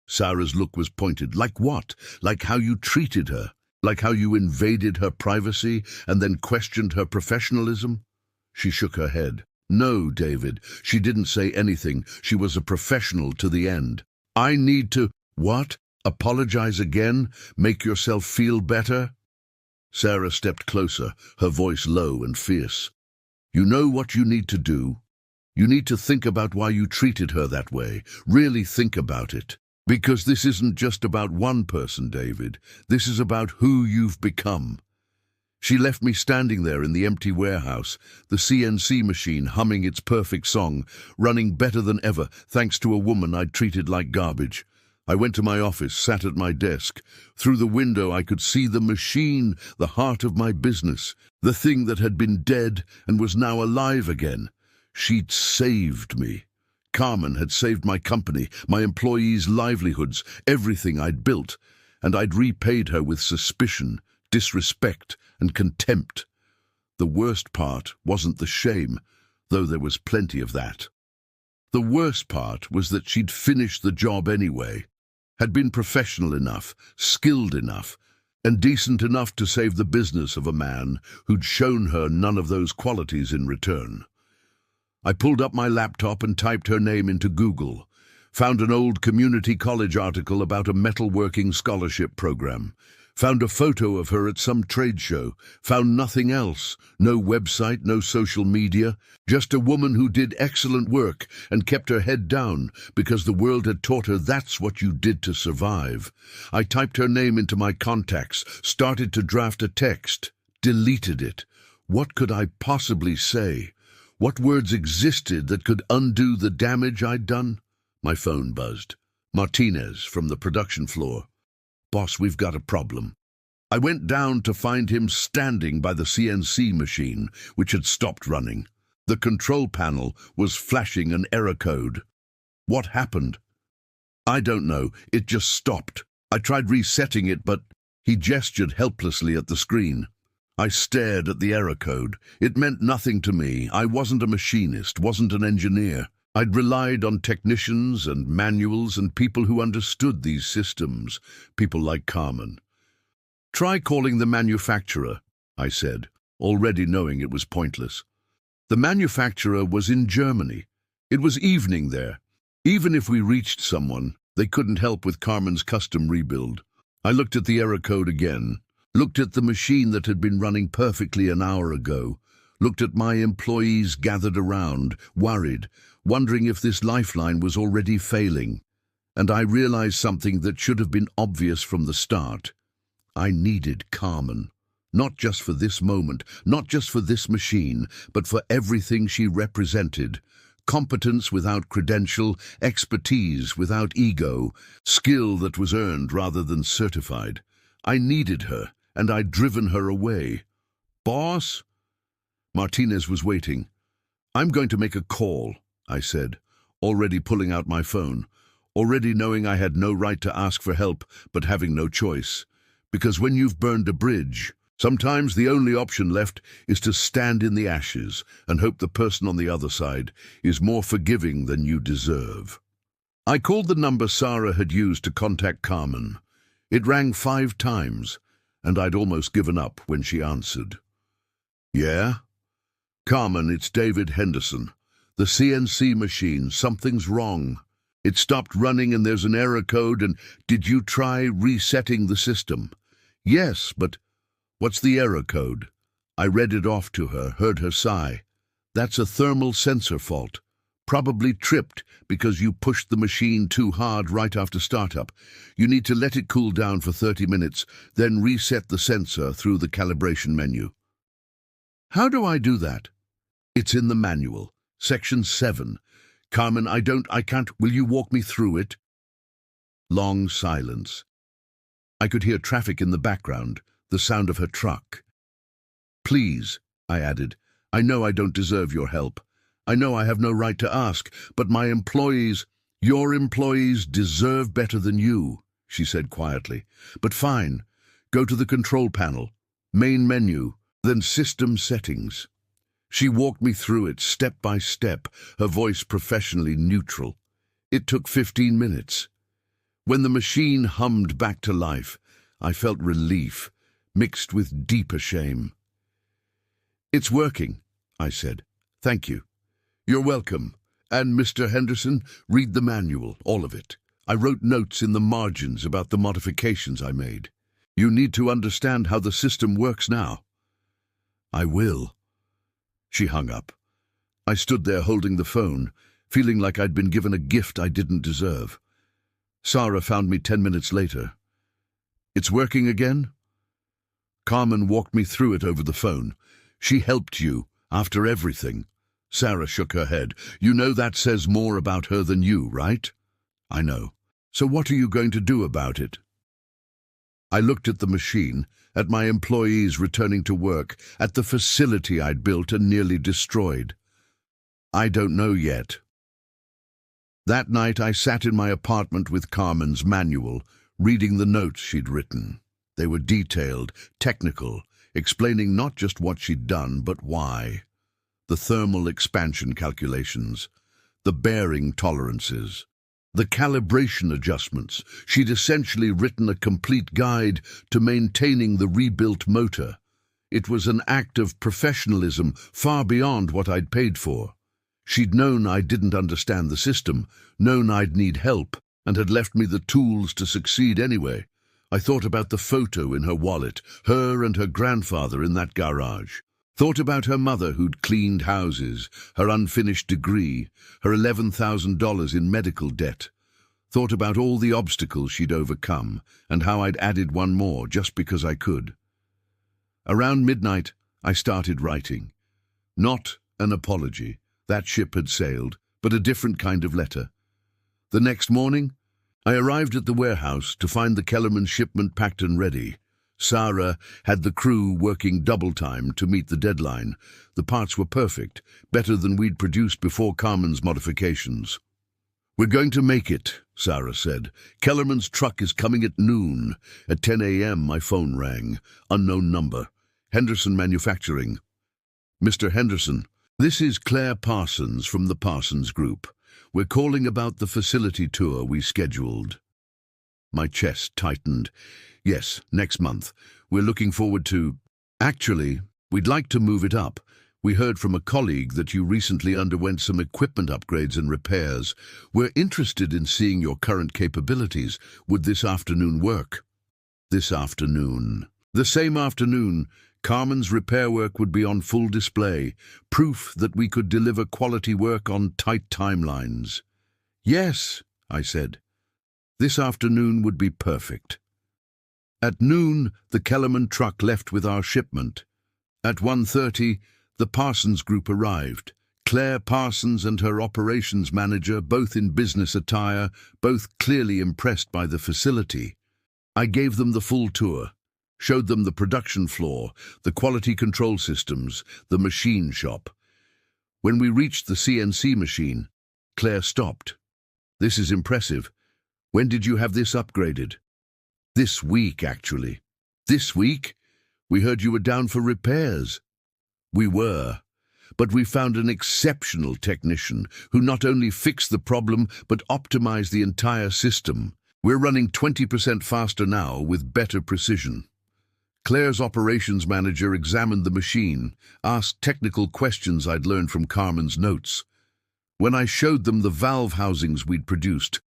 Sarah's look was pointed. "Like what? Like how you treated her? Like how you invaded her privacy and then questioned her professionalism?" She shook her head. "No, David, she didn't say anything. She was a professional to the end." "I need to—" "What? Apologize again? Make yourself feel better?" Sarah stepped closer, her voice low and fierce. "You know what you need to do? You need to think about why you treated her that way. Really think about it. Because this isn't just about one person, David. This is about who you've become." She left me standing there in the empty warehouse, the CNC machine humming its perfect song, running better than ever, thanks to a woman I'd treated like garbage. I went to my office, sat at my desk. Through the window I could see the machine, the heart of my business, the thing that had been dead and was now alive again. She'd saved me. Carmen had saved my company, my employees' livelihoods, everything I'd built, and I'd repaid her with suspicion, disrespect, and contempt. The worst part wasn't the shame, though there was plenty of that. The worst part was that she'd finished the job anyway, had been professional enough, skilled enough, and decent enough to save the business of a man who'd shown her none of those qualities in return. I pulled up my laptop and typed her name into Google. Found an old community college article about a metalworking scholarship program. Found a photo of her at some trade show. Found nothing else. No website, no social media. Just a woman who did excellent work and kept her head down because the world had taught her that's what you did to survive. I typed her name into my contacts, started to draft a text, deleted it. What could I possibly say? What words existed that could undo the damage I'd done? My phone buzzed. Martinez from the production floor. "Boss, we've got a problem." I went down to find him standing by the CNC machine, which had stopped running. The control panel was flashing an error code. What happened? I don't know. It just stopped. I tried resetting it, but he gestured helplessly at the screen. I stared at the error code. It meant nothing to me. I wasn't a machinist, wasn't an engineer. I'd relied on technicians and manuals and people who understood these systems, people like Carmen. "Try calling the manufacturer," I said, already knowing it was pointless. The manufacturer was in Germany. It was evening there. Even if we reached someone, they couldn't help with Carmen's custom rebuild. I looked at the error code again, looked at the machine that had been running perfectly an hour ago, looked at my employees gathered around, worried, wondering if this lifeline was already failing. And I realized something that should have been obvious from the start. I needed Carmen. Not just for this moment, not just for this machine, but for everything she represented. Competence without credential, expertise without ego, skill that was earned rather than certified. I needed her, and I'd driven her away. "Boss?" Martinez was waiting. "I'm going to make a call," I said, already pulling out my phone, already knowing I had no right to ask for help, but having no choice. Because when you've burned a bridge, sometimes the only option left is to stand in the ashes and hope the person on the other side is more forgiving than you deserve. I called the number Sarah had used to contact Carmen. It rang 5 times, and I'd almost given up when she answered. "Yeah? Carmen, it's David Henderson. The CNC machine, something's wrong. It stopped running and there's an error code, and did you try resetting the system?" "Yes, but what's the error code?" I read it off to her, heard her sigh. "That's a thermal sensor fault. Probably tripped because you pushed the machine too hard right after startup. You need to let it cool down for 30 minutes, then reset the sensor through the calibration menu." "How do I do that?" "It's in the manual. Section 7. Carmen, I can't, will you walk me through it?" Long silence. I could hear traffic in the background, the sound of her truck. "Please," I added, "I know I don't deserve your help. I know I have no right to ask, but my employees—" "Your employees deserve better than you," she said quietly. "But fine, go to the control panel, main menu, then system settings." She walked me through it step by step, her voice professionally neutral. It took 15 minutes. When the machine hummed back to life, I felt relief, mixed with deeper shame. "It's working," I said. "Thank you." "You're welcome. And Mr. Henderson, read the manual, all of it. I wrote notes in the margins about the modifications I made. You need to understand how the system works now." "I will." She hung up. I stood there holding the phone, feeling like I'd been given a gift I didn't deserve. Sarah found me 10 minutes later. "It's working again?" Carmen walked me through it over the phone. "She helped you, after everything." Sarah shook her head. "You know that says more about her than you, right?" "I know. So what are you going to do about it?" I looked at the machine, at my employees returning to work, at the facility I'd built and nearly destroyed. "I don't know yet." That night I sat in my apartment with Carmen's manual, reading the notes she'd written. They were detailed, technical, explaining not just what she'd done, but why. The thermal expansion calculations, the bearing tolerances, the calibration adjustments. She'd essentially written a complete guide to maintaining the rebuilt motor. It was an act of professionalism far beyond what I'd paid for. She'd known I didn't understand the system, known I'd need help, and had left me the tools to succeed anyway. I thought about the photo in her wallet, her and her grandfather in that garage. Thought about her mother who'd cleaned houses, her unfinished degree, her $11,000 in medical debt. Thought about all the obstacles she'd overcome, and how I'd added one more just because I could. Around midnight, I started writing. Not an apology. That ship had sailed, but a different kind of letter. The next morning, I arrived at the warehouse to find the Kellerman shipment packed and ready. Sarah had the crew working double time to meet the deadline. The parts were perfect, better than we'd produced before Carmen's modifications. "We're going to make it," Sarah said. "Kellerman's truck is coming at noon. At 10 a.m. my phone rang. Unknown number. Henderson Manufacturing. "Mr. Henderson, this is Claire Parsons from the Parsons Group. We're calling about the facility tour we scheduled." My chest tightened. "Yes, next month. We're looking forward to... Actually, we'd like to move it up. We heard from a colleague that you recently underwent some equipment upgrades and repairs. We're interested in seeing your current capabilities. Would this afternoon work?" This afternoon. The same afternoon, Carmen's repair work would be on full display, proof that we could deliver quality work on tight timelines. "Yes," I said. This afternoon would be perfect. At noon, the Kellerman truck left with our shipment. At 1:30, the Parsons Group arrived. Claire Parsons and her operations manager, both in business attire, both clearly impressed by the facility. I gave them the full tour, showed them the production floor, the quality control systems, the machine shop. When we reached the CNC machine, Claire stopped. "This is impressive. When did you have this upgraded?" "This week, actually." "This week? We heard you were down for repairs." "We were, but we found an exceptional technician who not only fixed the problem but optimized the entire system. We're running 20% faster now with better precision." Claire's operations manager examined the machine, asked technical questions I'd learned from Carmen's notes. When I showed them the valve housings we'd produced,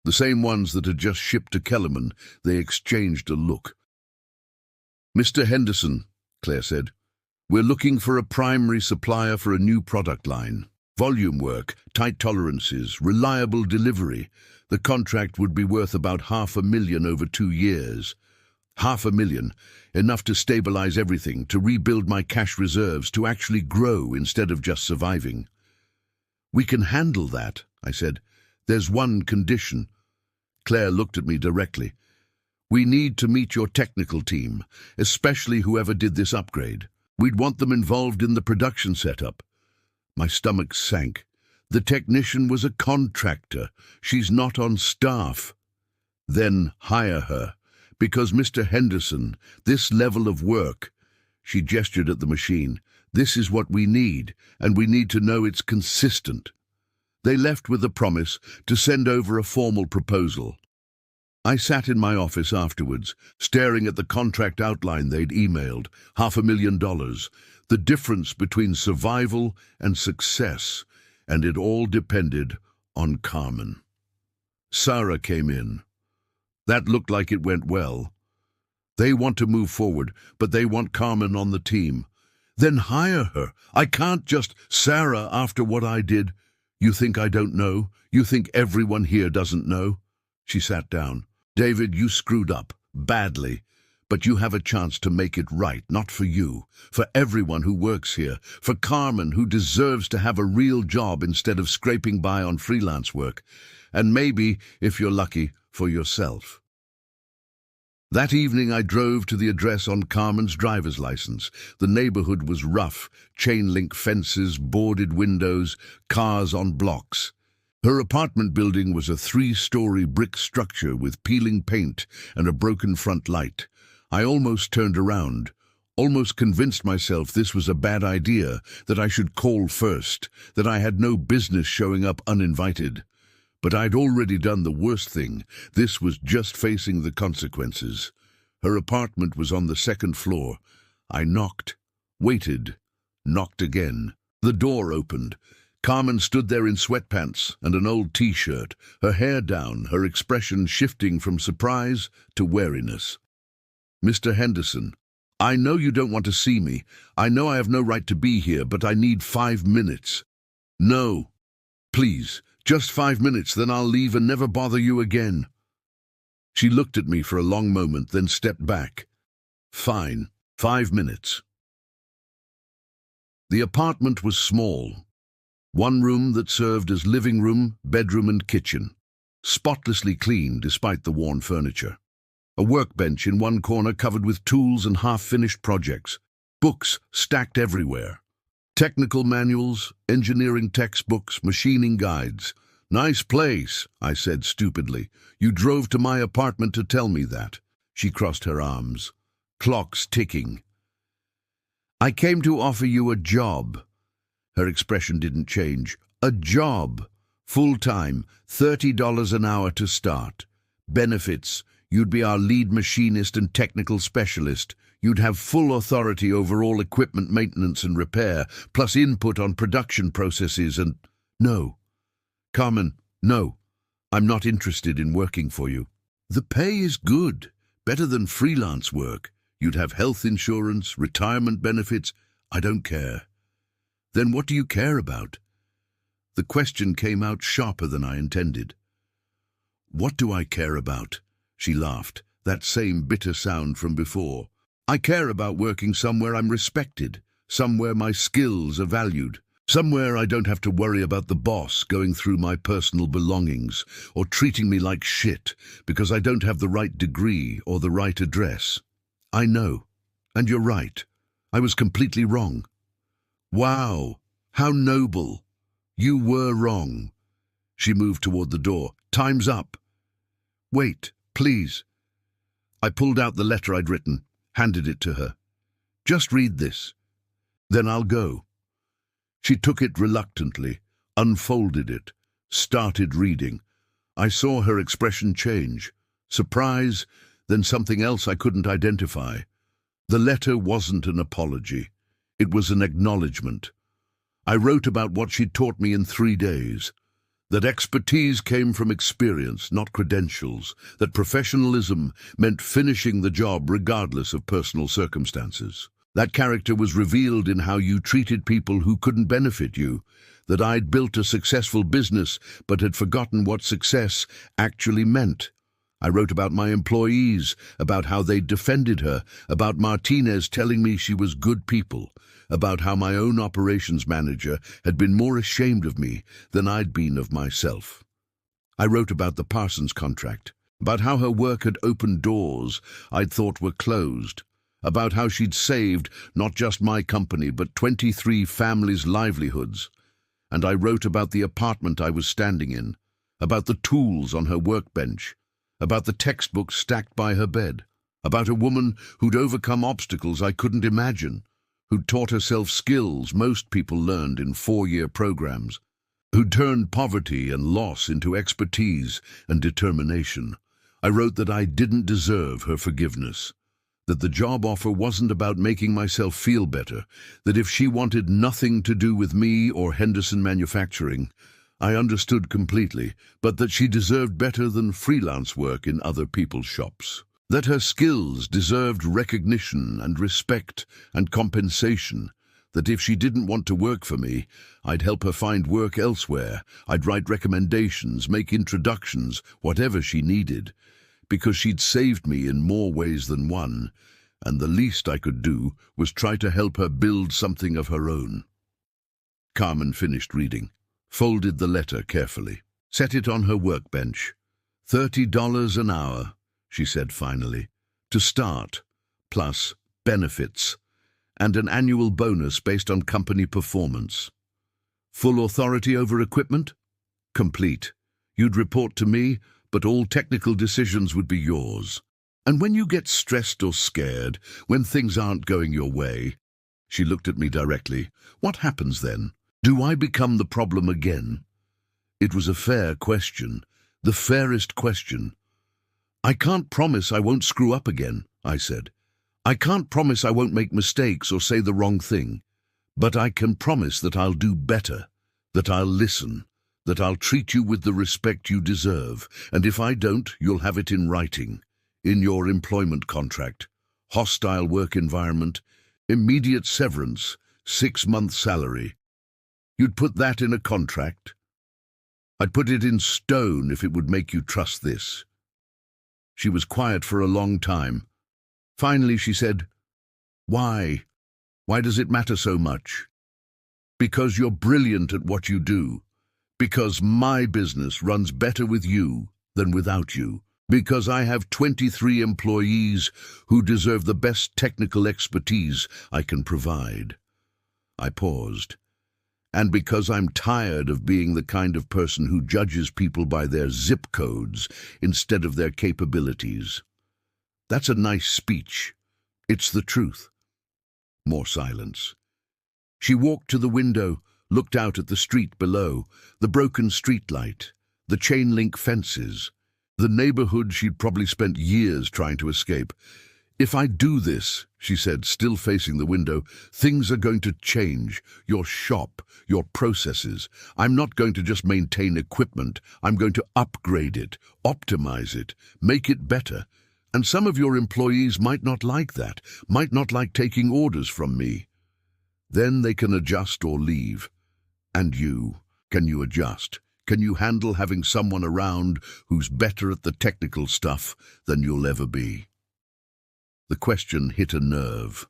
the same ones that had just shipped to Kellerman, they exchanged a look. "Mr. Henderson," Claire said, "we're looking for a primary supplier for a new product line. Volume work, tight tolerances, reliable delivery. The contract would be worth about $500,000 over 2 years. $500,000, enough to stabilize everything, to rebuild my cash reserves, to actually grow instead of just surviving." "We can handle that," I said. "There's one condition." Claire looked at me directly. "We need to meet your technical team, especially whoever did this upgrade. We'd want them involved in the production setup." My stomach sank. The technician was a contractor. She's not on staff. "Then hire her. Because, Mr. Henderson, this level of work," she gestured at the machine, "this is what we need, and we need to know it's consistent." They left with a promise to send over a formal proposal. I sat in my office afterwards, staring at the contract outline they'd emailed, $500,000, the difference between survival and success, and it all depended on Carmen. Sarah came in. That looked like it went well. "They want to move forward, but they want Carmen on the team." "Then hire her. I can't just..." "Sarah, after what I did, you think I don't know? You think everyone here doesn't know?" She sat down. "David, you screwed up, badly, but you have a chance to make it right, not for you, for everyone who works here, for Carmen, who deserves to have a real job instead of scraping by on freelance work, and maybe, if you're lucky, for yourself." That evening I drove to the address on Carmen's driver's license. The neighborhood was rough, chain-link fences, boarded windows, cars on blocks. Her apartment building was a 3-story brick structure with peeling paint and a broken front light. I almost turned around, almost convinced myself this was a bad idea, that I should call first, that I had no business showing up uninvited. But I'd already done the worst thing. This was just facing the consequences. Her apartment was on the 2nd floor. I knocked, waited, knocked again. The door opened. Carmen stood there in sweatpants and an old t-shirt, her hair down, her expression shifting from surprise to wariness. "Mr. Henderson, I know you don't want to see me. I know I have no right to be here, but I need 5 minutes. No, please, just 5 minutes, then I'll leave and never bother you again." She looked at me for a long moment, then stepped back. "Fine, 5 minutes." The apartment was small. One room that served as living room, bedroom and kitchen. Spotlessly clean despite the worn furniture. A workbench in one corner covered with tools and half-finished projects. Books stacked everywhere. Technical manuals, engineering textbooks, machining guides. "Nice place," I said stupidly. "You drove to my apartment to tell me that." She crossed her arms. Clocks ticking. "I came to offer you a job." Her expression didn't change. "A job. Full-time, $30 an hour to start. Benefits. You'd be our lead machinist and technical specialist. You'd have full authority over all equipment maintenance and repair, plus input on production processes and—" "No. Carmen, no. I'm not interested in working for you." "The pay is good. Better than freelance work. You'd have health insurance, retirement benefits." "I don't care." "Then what do you care about?" The question came out sharper than I intended. "What do I care about?" She laughed, that same bitter sound from before. "I care about working somewhere I'm respected, somewhere my skills are valued, somewhere I don't have to worry about the boss going through my personal belongings or treating me like shit because I don't have the right degree or the right address." "I know, and you're right. I was completely wrong." "Wow, how noble. You were wrong." She moved toward the door. "Time's up." "Wait, please." I pulled out the letter I'd written, handed it to her. "Just read this. Then I'll go." She took it reluctantly, unfolded it, started reading. I saw her expression change. Surprise, then something else I couldn't identify. The letter wasn't an apology. It was an acknowledgement. I wrote about what she'd taught me in 3 days. That expertise came from experience, not credentials. That professionalism meant finishing the job regardless of personal circumstances. That character was revealed in how you treated people who couldn't benefit you. That I'd built a successful business but had forgotten what success actually meant. I wrote about my employees, about how they defended her, about Martinez telling me she was good people, about how my own operations manager had been more ashamed of me than I'd been of myself. I wrote about the Parsons contract, about how her work had opened doors I'd thought were closed, about how she'd saved not just my company but 23 families' livelihoods. And I wrote about the apartment I was standing in, about the tools on her workbench, about the textbooks stacked by her bed, about a woman who'd overcome obstacles I couldn't imagine, who'd taught herself skills most people learned in 4-year programs, who'd turned poverty and loss into expertise and determination. I wrote that I didn't deserve her forgiveness, that the job offer wasn't about making myself feel better, that if she wanted nothing to do with me or Henderson Manufacturing, I understood completely, but that she deserved better than freelance work in other people's shops. That her skills deserved recognition and respect and compensation. That if she didn't want to work for me, I'd help her find work elsewhere. I'd write recommendations, make introductions, whatever she needed. Because she'd saved me in more ways than one, and the least I could do was try to help her build something of her own. Carmen finished reading, folded the letter carefully, set it on her workbench. $30 an hour, she said finally, to start, plus benefits, and an annual bonus based on company performance. Full authority over equipment? Complete. You'd report to me, but all technical decisions would be yours. And when you get stressed or scared, when things aren't going your way, she looked at me directly, what happens then? Do I become the problem again? It was a fair question, the fairest question. I can't promise I won't screw up again, I said. I can't promise I won't make mistakes or say the wrong thing, but I can promise that I'll do better. that I'll listen, that I'll treat you with the respect you deserve, and if I don't, you'll have it in writing, in your employment contract. Hostile work environment, immediate severance, 6-month salary. You'd put that in a contract? I'd put it in stone if it would make you trust this. She was quiet for a long time. Finally she said, "Why? Why does it matter so much?" "Because you're brilliant at what you do. Because my business runs better with you than without you. Because I have 23 employees who deserve the best technical expertise I can provide." I paused. "And because I'm tired of being the kind of person who judges people by their zip codes instead of their capabilities." That's a nice speech. It's the truth. More silence. She walked to the window, looked out at the street below, the broken streetlight, the chain-link fences, the neighborhood she'd probably spent years trying to escape. "If I do this," she said, still facing the window, "things are going to change. Your shop, your processes. I'm not going to just maintain equipment. I'm going to upgrade it, optimize it, make it better. And some of your employees might not like that, might not like taking orders from me. Then they can adjust or leave. And you, can you adjust? Can you handle having someone around who's better at the technical stuff than you'll ever be?" The question hit a nerve,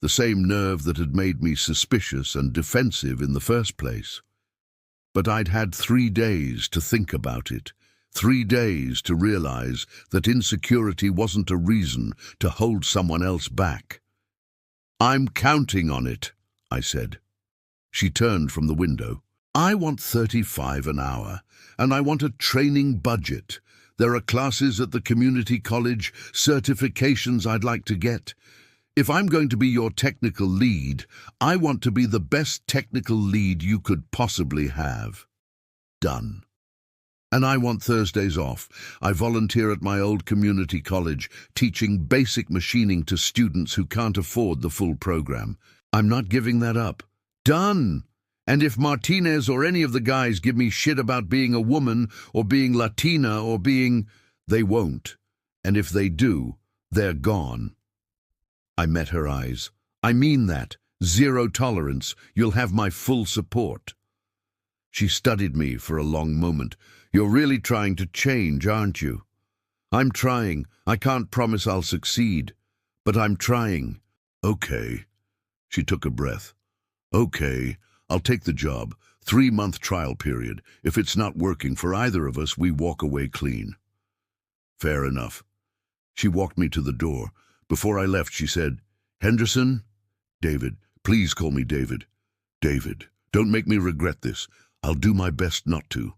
the same nerve that had made me suspicious and defensive in the first place. But I'd had 3 days to think about it, 3 days to realize that insecurity wasn't a reason to hold someone else back. "I'm counting on it," I said. She turned from the window. "I want 35 an hour, and I want a training budget. There are classes at the community college, certifications I'd like to get. If I'm going to be your technical lead, I want to be the best technical lead you could possibly have." Done. "And I want Thursdays off. I volunteer at my old community college, teaching basic machining to students who can't afford the full program. I'm not giving that up." Done. "And if Martinez or any of the guys give me shit about being a woman or being Latina or being—" "They won't. And if they do, they're gone." I met her eyes. "I mean that. Zero tolerance. You'll have my full support." She studied me for a long moment. "You're really trying to change, aren't you?" "I'm trying. I can't promise I'll succeed. But I'm trying." "Okay." She took a breath. "Okay. I'll take the job. 3-month trial period. If it's not working for either of us, we walk away clean." "Fair enough." She walked me to the door. Before I left, she said, "Henderson?" "David. Please call me David." "David, don't make me regret this. I'll do my best not to."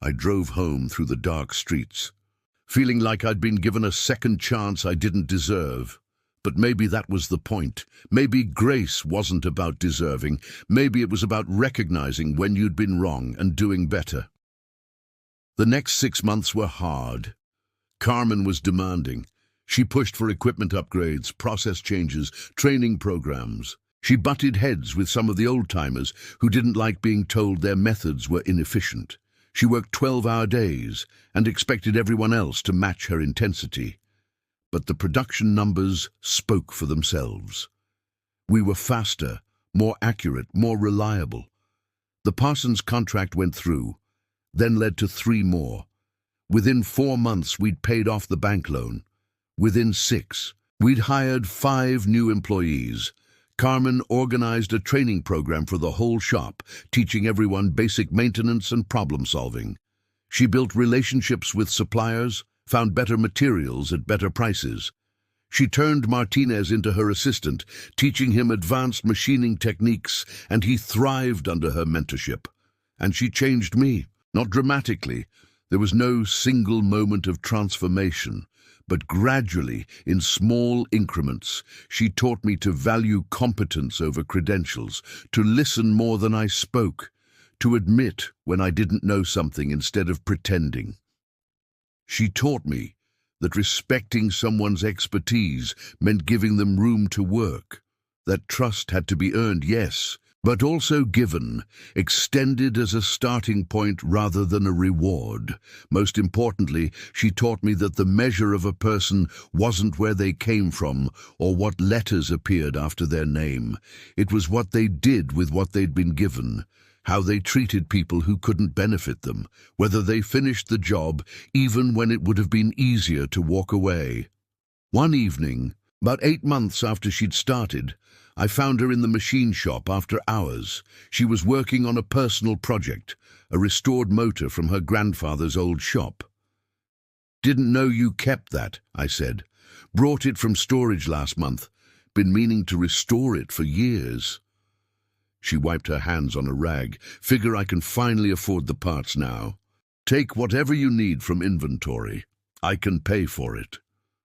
I drove home through the dark streets, feeling like I'd been given a second chance I didn't deserve. But maybe that was the point. Maybe grace wasn't about deserving. Maybe it was about recognizing when you'd been wrong and doing better. The next 6 months were hard. Carmen was demanding. She pushed for equipment upgrades, process changes, training programs. She butted heads with some of the old-timers who didn't like being told their methods were inefficient. She worked 12-hour days and expected everyone else to match her intensity. But the production numbers spoke for themselves. We were faster, more accurate, more reliable. The Parsons contract went through, then led to 3 more. Within 4 months, we'd paid off the bank loan. Within 6, we'd hired 5 new employees. Carmen organized a training program for the whole shop, teaching everyone basic maintenance and problem-solving. She built relationships with suppliers, found better materials at better prices. She turned Martinez into her assistant, teaching him advanced machining techniques, and he thrived under her mentorship. And she changed me, not dramatically. There was no single moment of transformation, but gradually, in small increments, she taught me to value competence over credentials, to listen more than I spoke, to admit when I didn't know something instead of pretending. She taught me that respecting someone's expertise meant giving them room to work, that trust had to be earned, yes, but also given, extended as a starting point rather than a reward. Most importantly, she taught me that the measure of a person wasn't where they came from or what letters appeared after their name. It was what they did with what they'd been given, how they treated people who couldn't benefit them, whether they finished the job even when it would have been easier to walk away. One evening, about 8 months after she'd started, I found her in the machine shop after hours. She was working on a personal project, a restored motor from her grandfather's old shop. "Didn't know you kept that," I said. "Brought it from storage last month. Been meaning to restore it for years." She wiped her hands on a rag. "Figure I can finally afford the parts now. Take whatever you need from inventory. I can pay for it."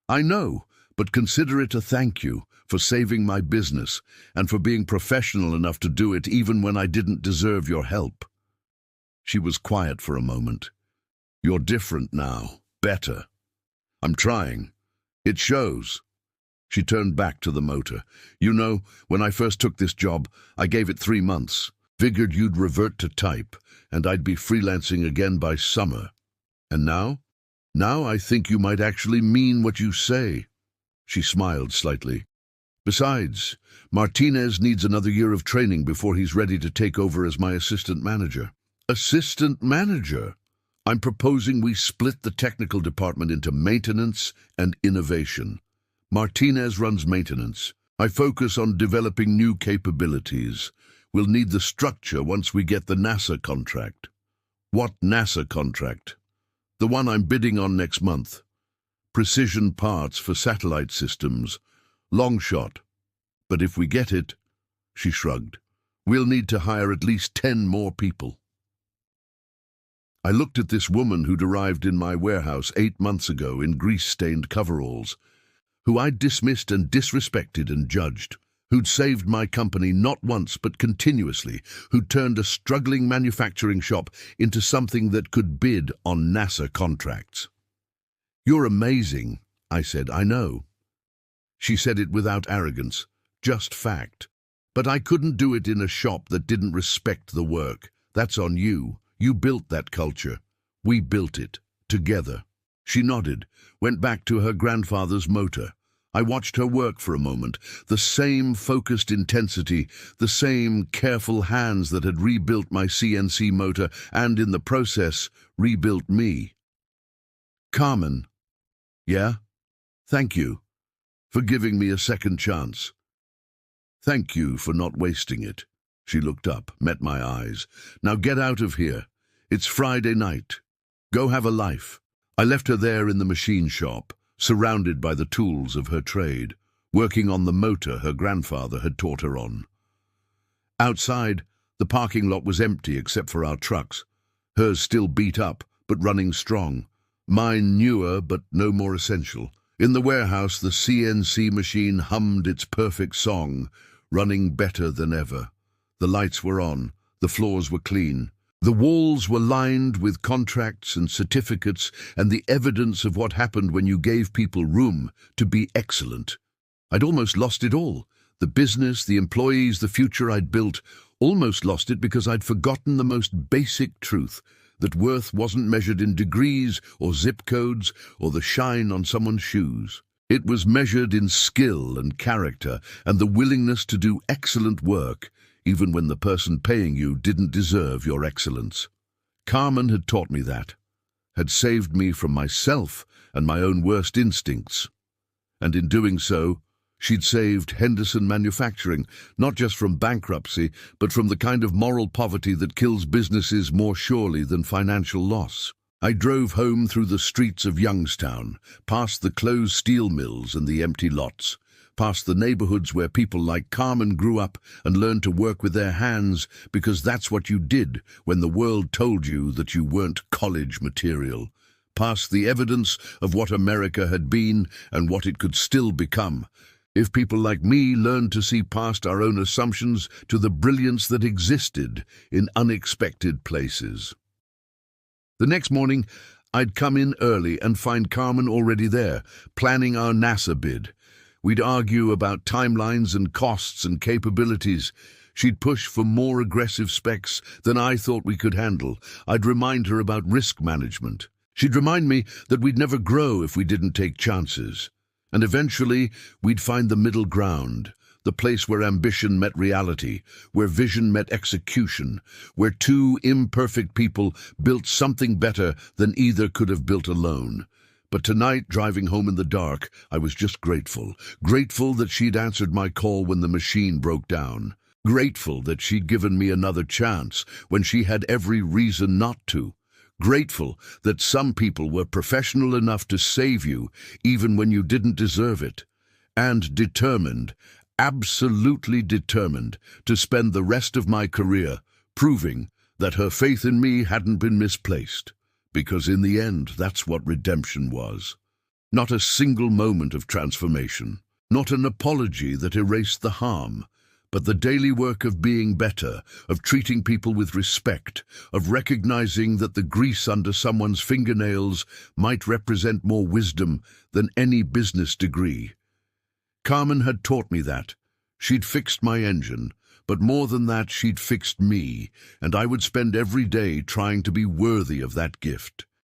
"I know, but consider it a thank you for saving my business and for being professional enough to do it even when I didn't deserve your help." She was quiet for a moment. "You're different now. Better." "I'm trying. It shows." She turned back to the motor. "You know, when I first took this job, I gave it 3 months. Figured you'd revert to type, and I'd be freelancing again by summer. And now? Now I think you might actually mean what you say." She smiled slightly. "Besides, Martinez needs another year of training before he's ready to take over as my assistant manager." "Assistant manager?" "I'm proposing we split the technical department into maintenance and innovation. Martinez runs maintenance. I focus on developing new capabilities. We'll need the structure once we get the NASA contract." "What NASA contract?" "The one I'm bidding on next month. Precision parts for satellite systems. Long shot. But if we get it," she shrugged, "we'll need to hire at least 10 more people." I looked at this woman who'd arrived in my warehouse 8 months ago in grease-stained coveralls, who I'd dismissed and disrespected and judged, who'd saved my company not once but continuously, who'd turned a struggling manufacturing shop into something that could bid on NASA contracts. "You're amazing," I said. "I know." She said it without arrogance, just fact. "But I couldn't do it in a shop that didn't respect the work. That's on you. You built that culture. We built it. Together." She nodded, went back to her grandfather's motor. I watched her work for a moment, the same focused intensity, the same careful hands that had rebuilt my CNC motor and, in the process, rebuilt me. "Carmen." "Yeah? Thank you for giving me a second chance." "Thank you for not wasting it." She looked up, met my eyes. "Now get out of here. It's Friday night. Go have a life." I left her there in the machine shop, surrounded by the tools of her trade, working on the motor her grandfather had taught her on. Outside, the parking lot was empty except for our trucks, hers still beat up, but running strong, mine newer but no more essential. In the warehouse, the CNC machine hummed its perfect song, running better than ever. The lights were on, the floors were clean. The walls were lined with contracts and certificates and the evidence of what happened when you gave people room to be excellent. I'd almost lost it all. The business, the employees, the future I'd built. Almost lost it because I'd forgotten the most basic truth, that worth wasn't measured in degrees or zip codes or the shine on someone's shoes. It was measured in skill and character and the willingness to do excellent work, even when the person paying you didn't deserve your excellence. Carmen had taught me that, had saved me from myself and my own worst instincts. And in doing so, she'd saved Henderson Manufacturing, not just from bankruptcy, but from the kind of moral poverty that kills businesses more surely than financial loss. I drove home through the streets of Youngstown, past the closed steel mills and the empty lots, past the neighborhoods where people like Carmen grew up and learned to work with their hands because that's what you did when the world told you that you weren't college material, past the evidence of what America had been and what it could still become, if people like me learned to see past our own assumptions to the brilliance that existed in unexpected places. The next morning, I'd come in early and find Carmen already there, planning our NASA bid. We'd argue about timelines and costs and capabilities. She'd push for more aggressive specs than I thought we could handle. I'd remind her about risk management. She'd remind me that we'd never grow if we didn't take chances. And eventually, we'd find the middle ground, the place where ambition met reality, where vision met execution, where two imperfect people built something better than either could have built alone. But tonight, driving home in the dark, I was just grateful. Grateful that she'd answered my call when the machine broke down. Grateful that she'd given me another chance when she had every reason not to. Grateful that some people were professional enough to save you even when you didn't deserve it. And determined, absolutely determined, to spend the rest of my career proving that her faith in me hadn't been misplaced. Because in the end, that's what redemption was. Not a single moment of transformation, not an apology that erased the harm, but the daily work of being better, of treating people with respect, of recognizing that the grease under someone's fingernails might represent more wisdom than any business degree. Carmen had taught me that. She'd fixed my engine, but more than that, she'd fixed me, and I would spend every day trying to be worthy of that gift.